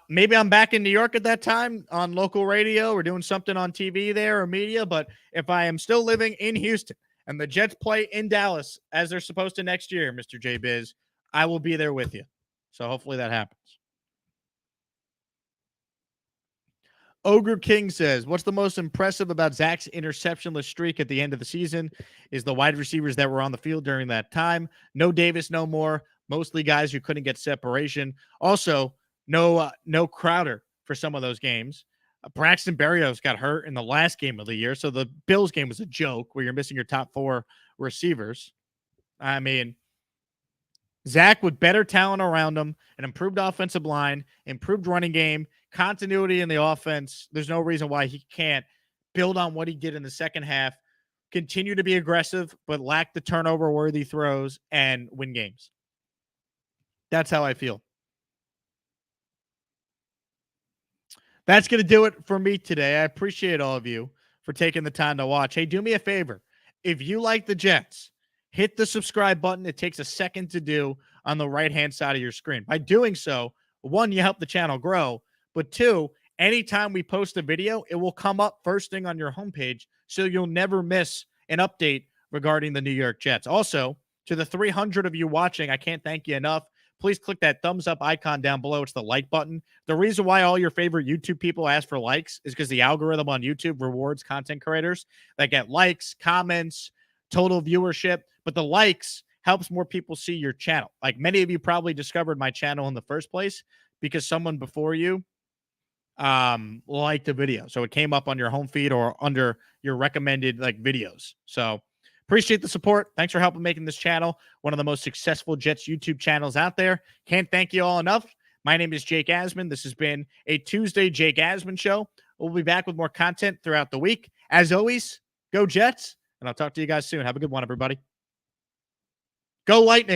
Maybe I'm back in New York at that time on local radio or doing something on TV there or media. But if I am still living in Houston and the Jets play in Dallas as they're supposed to next year, Mr. J Biz, I will be there with you. So hopefully that happens. Ogre King says, what's the most impressive about Zach's interceptionless streak at the end of the season is the wide receivers that were on the field during that time. No Davis, no more. Mostly guys who couldn't get separation. Also, no Crowder for some of those games. Braxton Berrios got hurt in the last game of the year, so the Bills game was a joke where you're missing your top 4 receivers. I mean, Zach with better talent around him, an improved offensive line, improved running game, continuity in the offense. There's no reason why he can't build on what he did in the second half, continue to be aggressive, but lack the turnover-worthy throws and win games. That's how I feel. That's going to do it for me today. I appreciate all of you for taking the time to watch. Hey, do me a favor. If you like the Jets, hit the subscribe button. It takes a second to do on the right-hand side of your screen. By doing so, 1, you help the channel grow, but 2, anytime we post a video, it will come up first thing on your homepage, so you'll never miss an update regarding the New York Jets. Also, to the 300 of you watching, I can't thank you enough. Please click that thumbs up icon down below. It's the like button. The reason why all your favorite YouTube people ask for likes is because the algorithm on YouTube rewards content creators that get likes, comments, total viewership. But the likes helps more people see your channel. Like many of you probably discovered my channel in the first place because someone before you liked the video. So it came up on your home feed or under your recommended like videos. So appreciate the support. Thanks for helping making this channel one of the most successful Jets YouTube channels out there. Can't thank you all enough. My name is Jake Asman. This has been a Tuesday Jake Asman show. We'll be back with more content throughout the week. As always, go Jets, and I'll talk to you guys soon. Have a good one, everybody. Go Lightning.